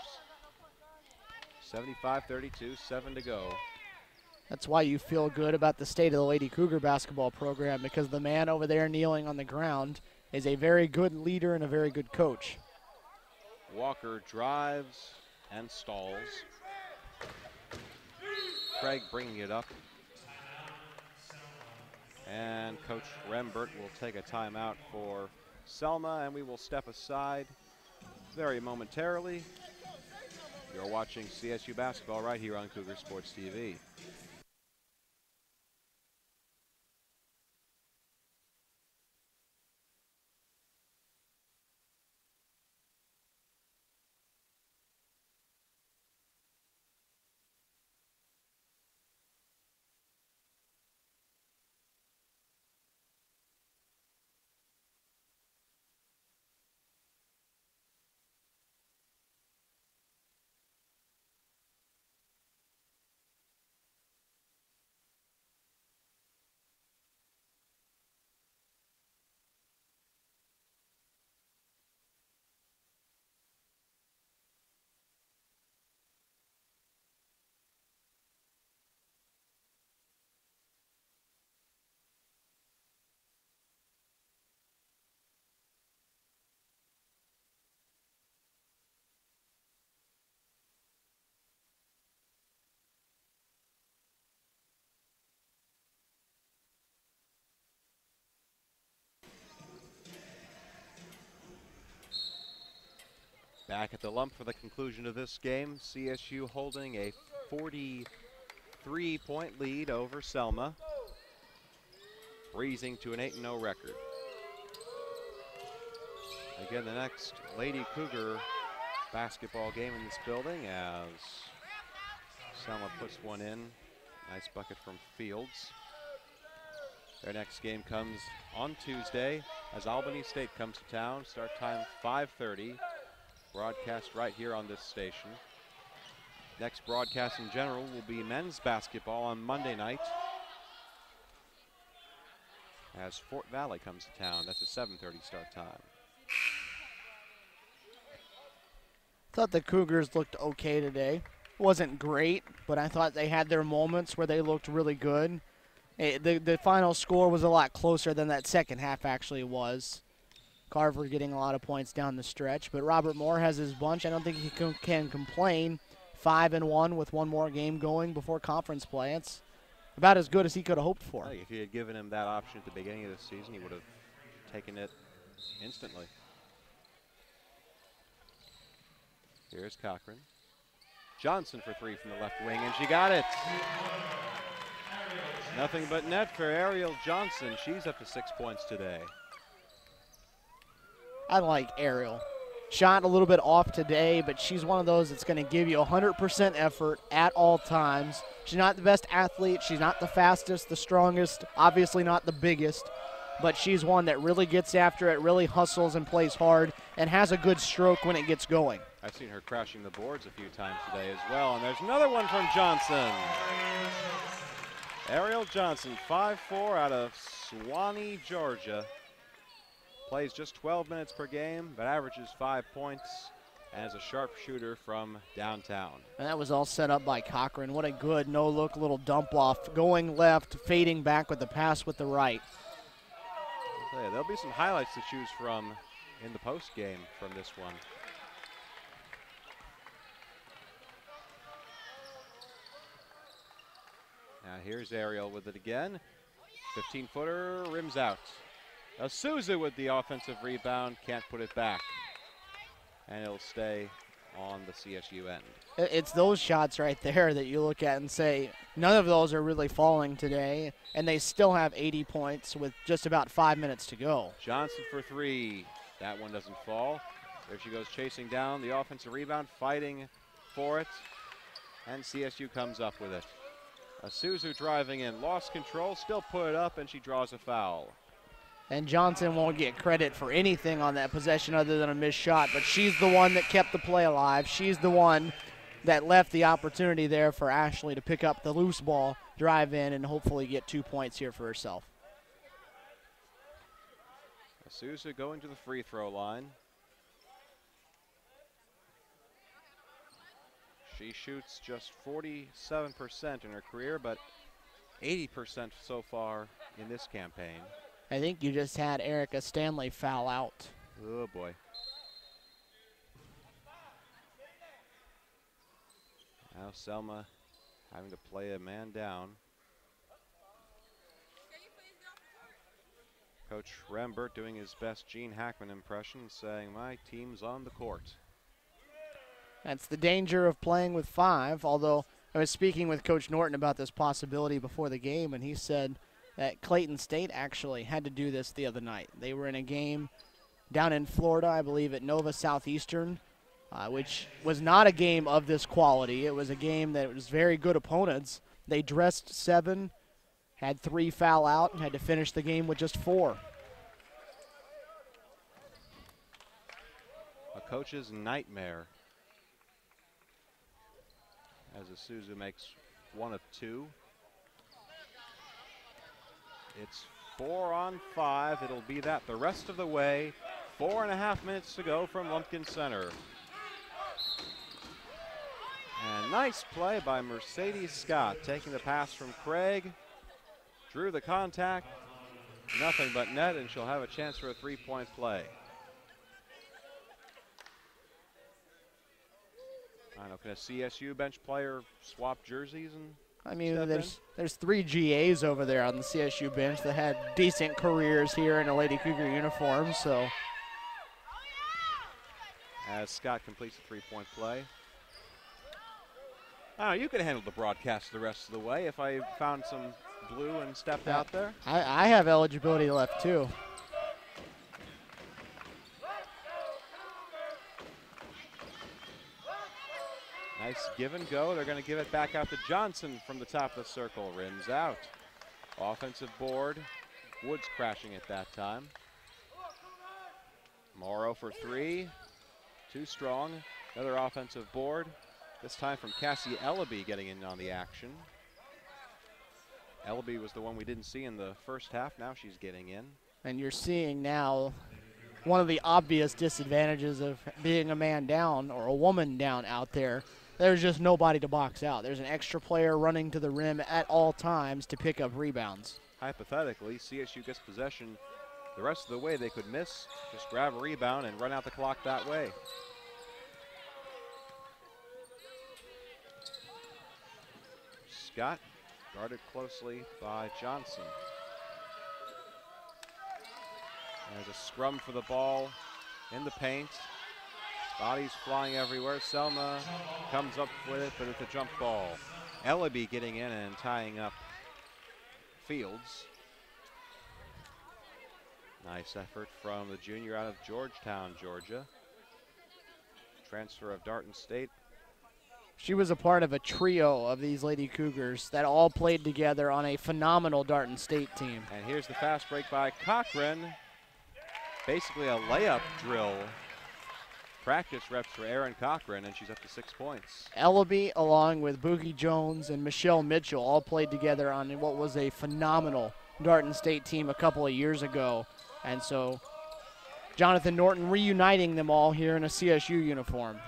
75-32, 7 to go. That's why you feel good about the state of the Lady Cougar basketball program, because the man over there kneeling on the ground is a very good leader and a very good coach. Walker drives and stalls. Craig bringing it up. And Coach Rembert will take a timeout for Selma, and we will step aside very momentarily. You're watching CSU basketball right here on Cougar Sports TV. Back at the lump for the conclusion of this game, CSU holding a 43-point lead over Selma, breezing to an 8-0 record. Again, the next Lady Cougar basketball game in this building as Selma puts one in. Nice bucket from Fields. Their next game comes on Tuesday as Albany State comes to town. Start time 5:30. Broadcast right here on this station. Next broadcast in general will be men's basketball on Monday night as Fort Valley comes to town. That's a 7:30 start time. Thought the Cougars looked okay today. Wasn't great, but I thought they had their moments where they looked really good. The final score was a lot closer than that second half actually was. Carver getting a lot of points down the stretch, but Robert Moore has his bunch. I don't think he can complain. 5-1 with one more game going before conference play. It's about as good as he could have hoped for. I think if you had given him that option at the beginning of the season, he would have taken it instantly. Here's Cochran. Johnson for 3 from the left wing, and she got it. Nothing but net for Ariel Johnson. She's up to 6 points today. I like Ariel. shot a little bit off today, but she's one of those that's going to give you 100% effort at all times. She's not the best athlete. She's not the fastest, the strongest, obviously not the biggest, but she's one that really gets after it, really hustles and plays hard, and has a good stroke when it gets going. I've seen her crashing the boards a few times today as well, and there's another one from Johnson. Ariel Johnson, 5'4", out of Suwanee, Georgia. Plays just 12 minutes per game, but averages 5 points, and is a sharpshooter from downtown. And that was all set up by Cochran. What a good no-look little dump off, going left, fading back with the pass with the right. Yeah, there'll be some highlights to choose from in the post game from this one. Now here's Ariel with it again. 15-footer, rims out. Souza with the offensive rebound, can't put it back. And it'll stay on the CSU end. It's those shots right there that you look at and say, none of those are really falling today, and they still have 80 points with just about 5 minutes to go. Johnson for three. That one doesn't fall. There she goes chasing down the offensive rebound, fighting for it, and CSU comes up with it. Isuzu driving in, lost control, still put it up, and she draws a foul. And Johnson won't get credit for anything on that possession other than a missed shot, but she's the one that kept the play alive. She's the one that left the opportunity there for Ashley to pick up the loose ball, drive in, and hopefully get 2 points here for herself. Isuzu going to the free throw line. She shoots just 47% in her career, but 80% so far in this campaign. I think you just had Erica Stanley foul out. Oh, boy. Now Selma having to play a man down. Coach Rembert doing his best Gene Hackman impression, saying, "My team's on the court." That's the danger of playing with five, although I was speaking with Coach Norton about this possibility before the game, and he said that Clayton State actually had to do this the other night. They were in a game down in Florida, I believe, at Nova Southeastern, which was not a game of this quality. It was a game that was very good opponents. They dressed 7, had 3 foul out, and had to finish the game with just 4. A coach's nightmare, as Isuzu makes 1 of 2. It's 4 on 5. It'll be that the rest of the way. 4.5 minutes to go from Lumpkin Center. And nice play by Mercedes Scott, taking the pass from Craig. Drew the contact. Nothing but net, and she'll have a chance for a 3-point play. I don't know, can a CSU bench player swap jerseys? And I mean, there's 3 GAs over there on the CSU bench that had decent careers here in a Lady Cougar uniform, so. As Scott completes a 3-point play. Oh, you could handle the broadcast the rest of the way if I found some blue and stepped out there. I have eligibility left too. Nice give and go. They're going to give it back out to Johnson from the top of the circle. Rims out. Offensive board. Woods crashing at that time. Morrow for 3. Too strong. Another offensive board. This time from Cassie Ellaby getting in on the action. Ellaby was the one we didn't see in the first half. Now she's getting in. And you're seeing now one of the obvious disadvantages of being a man down or a woman down out there. There's just nobody to box out. There's an extra player running to the rim at all times to pick up rebounds. Hypothetically, CSU gets possession the rest of the way. They could miss, just grab a rebound and run out the clock that way. Scott guarded closely by Johnson. There's a scrum for the ball in the paint. Bodies flying everywhere. Selma comes up with it, but it's a jump ball. Ellaby getting in and tying up Fields. Nice effort from the junior out of Georgetown, Georgia. transfer of Darton State. She was a part of a trio of these Lady Cougars that all played together on a phenomenal Darton State team. And here's the fast break by Cochran. Basically a layup drill. Practice reps for Erin Cochran, and she's up to 6 points. Ellaby, along with Boogie Jones and Michelle Mitchell, all played together on what was a phenomenal Darton State team a couple of years ago. And so Jonathan Norton reuniting them all here in a CSU uniform.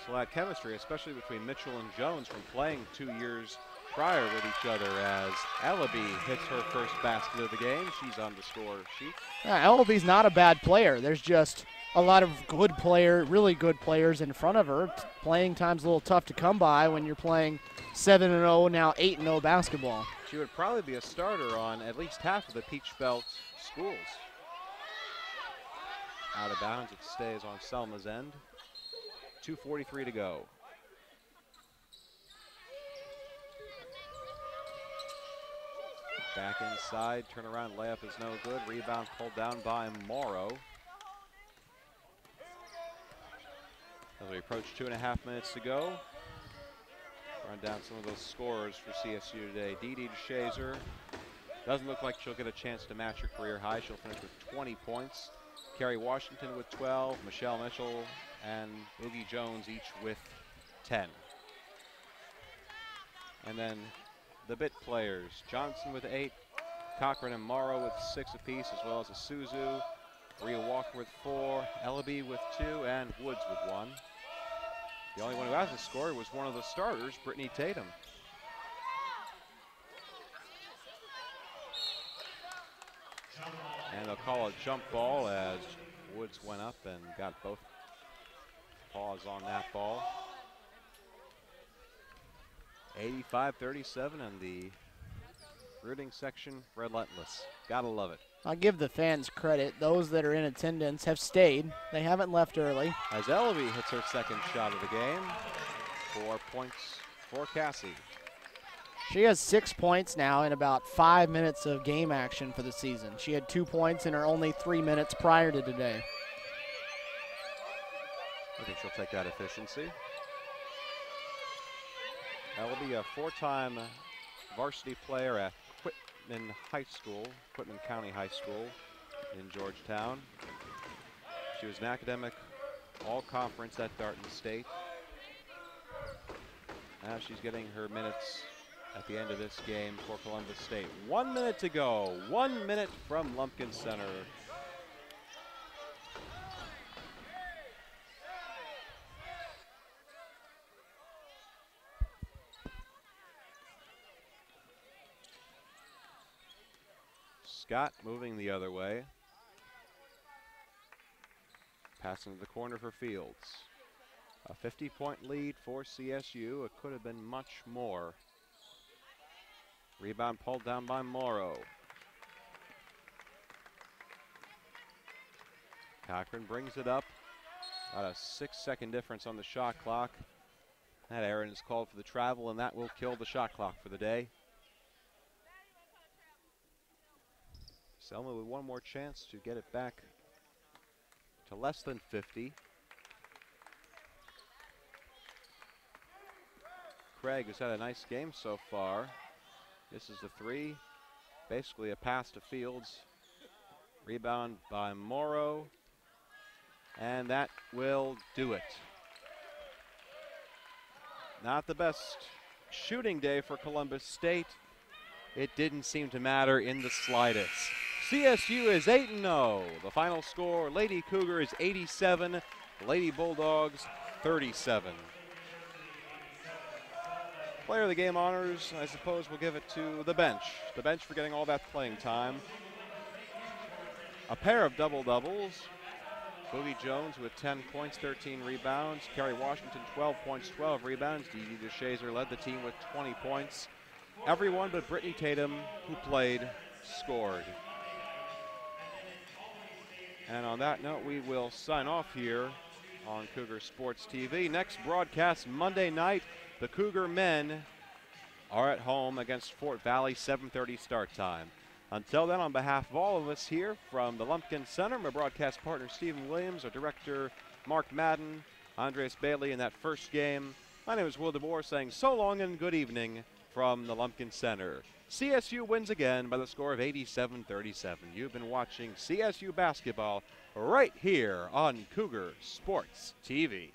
So that chemistry, especially between Mitchell and Jones from playing 2 years prior with each other, as Ellaby hits her first basket of the game. She's on the score sheet. Ellaby's not a bad player. There's just a lot of good really good players in front of her. Playing time's a little tough to come by when you're playing 7-0, now 8-0 basketball. She would probably be a starter on at least half of the Peach Belt schools. Out of bounds, it stays on Selma's end. 2:43 to go. Back inside, turnaround layup is no good. Rebound pulled down by Morrow. As we approach 2.5 minutes to go. Run down some of those scores for CSU today. Dee DeShazer doesn't look like she'll get a chance to match her career high. She'll finish with 20 points. Carrie Washington with 12. Michelle Mitchell and Boogie Jones each with 10. And then the bit players, Johnson with 8, Cochran and Morrow with 6 apiece, as well as Isuzu, Rhea Walker with 4, Ellaby with 2, and Woods with 1. The only one who hasn't scored was one of the starters, Brittany Tatum. And they'll call a jump ball as Woods went up and got both paws on that ball. 85-37, and the rooting section relentless. Gotta love it. I'll give the fans credit. Those that are in attendance have stayed. They haven't left early. As Ellaby hits her second shot of the game, 4 points for Cassie. She has 6 points now in about 5 minutes of game action for the season. She had 2 points in her only 3 minutes prior to today. I think she'll take that efficiency. Ellaby, a 4-time varsity player at Quitman County High School in Georgetown. She was an academic all-conference at Darton State. Now she's getting her minutes at the end of this game for Columbus State. 1 minute to go. 1 minute from Lumpkin Center. Scott moving the other way. Passing to the corner for Fields. A 50-point lead for CSU. It could have been much more. Rebound pulled down by Morrow. Cochran brings it up. About a 6-second difference on the shot clock. That error is called for the travel, and that will kill the shot clock for the day. Selma with one more chance to get it back to less than 50. Craig has had a nice game so far. This is the 3. Basically a pass to Fields. Rebound by Morrow. And that will do it. Not the best shooting day for Columbus State. It didn't seem to matter in the slightest. CSU is 8-0. The final score, Lady Cougars 87, Lady Bulldogs 37. Player of the game honors, I suppose we'll give it to the bench. The bench for getting all that playing time. A pair of double-doubles. Boogie Jones with 10 points, 13 rebounds. Carrie Washington, 12 points, 12 rebounds. Dee DeShazer led the team with 20 points. Everyone but Brittany Tatum, who played, scored. And on that note, we will sign off here on Cougar Sports TV. Next broadcast Monday night, the Cougar men are at home against Fort Valley, 7:30 start time. Until then, on behalf of all of us here from the Lumpkin Center, my broadcast partner Stephen Williams, our director Mark Madden, Andres Bailey in that first game. My name is Will DeBoer saying so long and good evening from the Lumpkin Center. CSU wins again by the score of 87-37. You've been watching CSU basketball right here on Cougar Sports TV.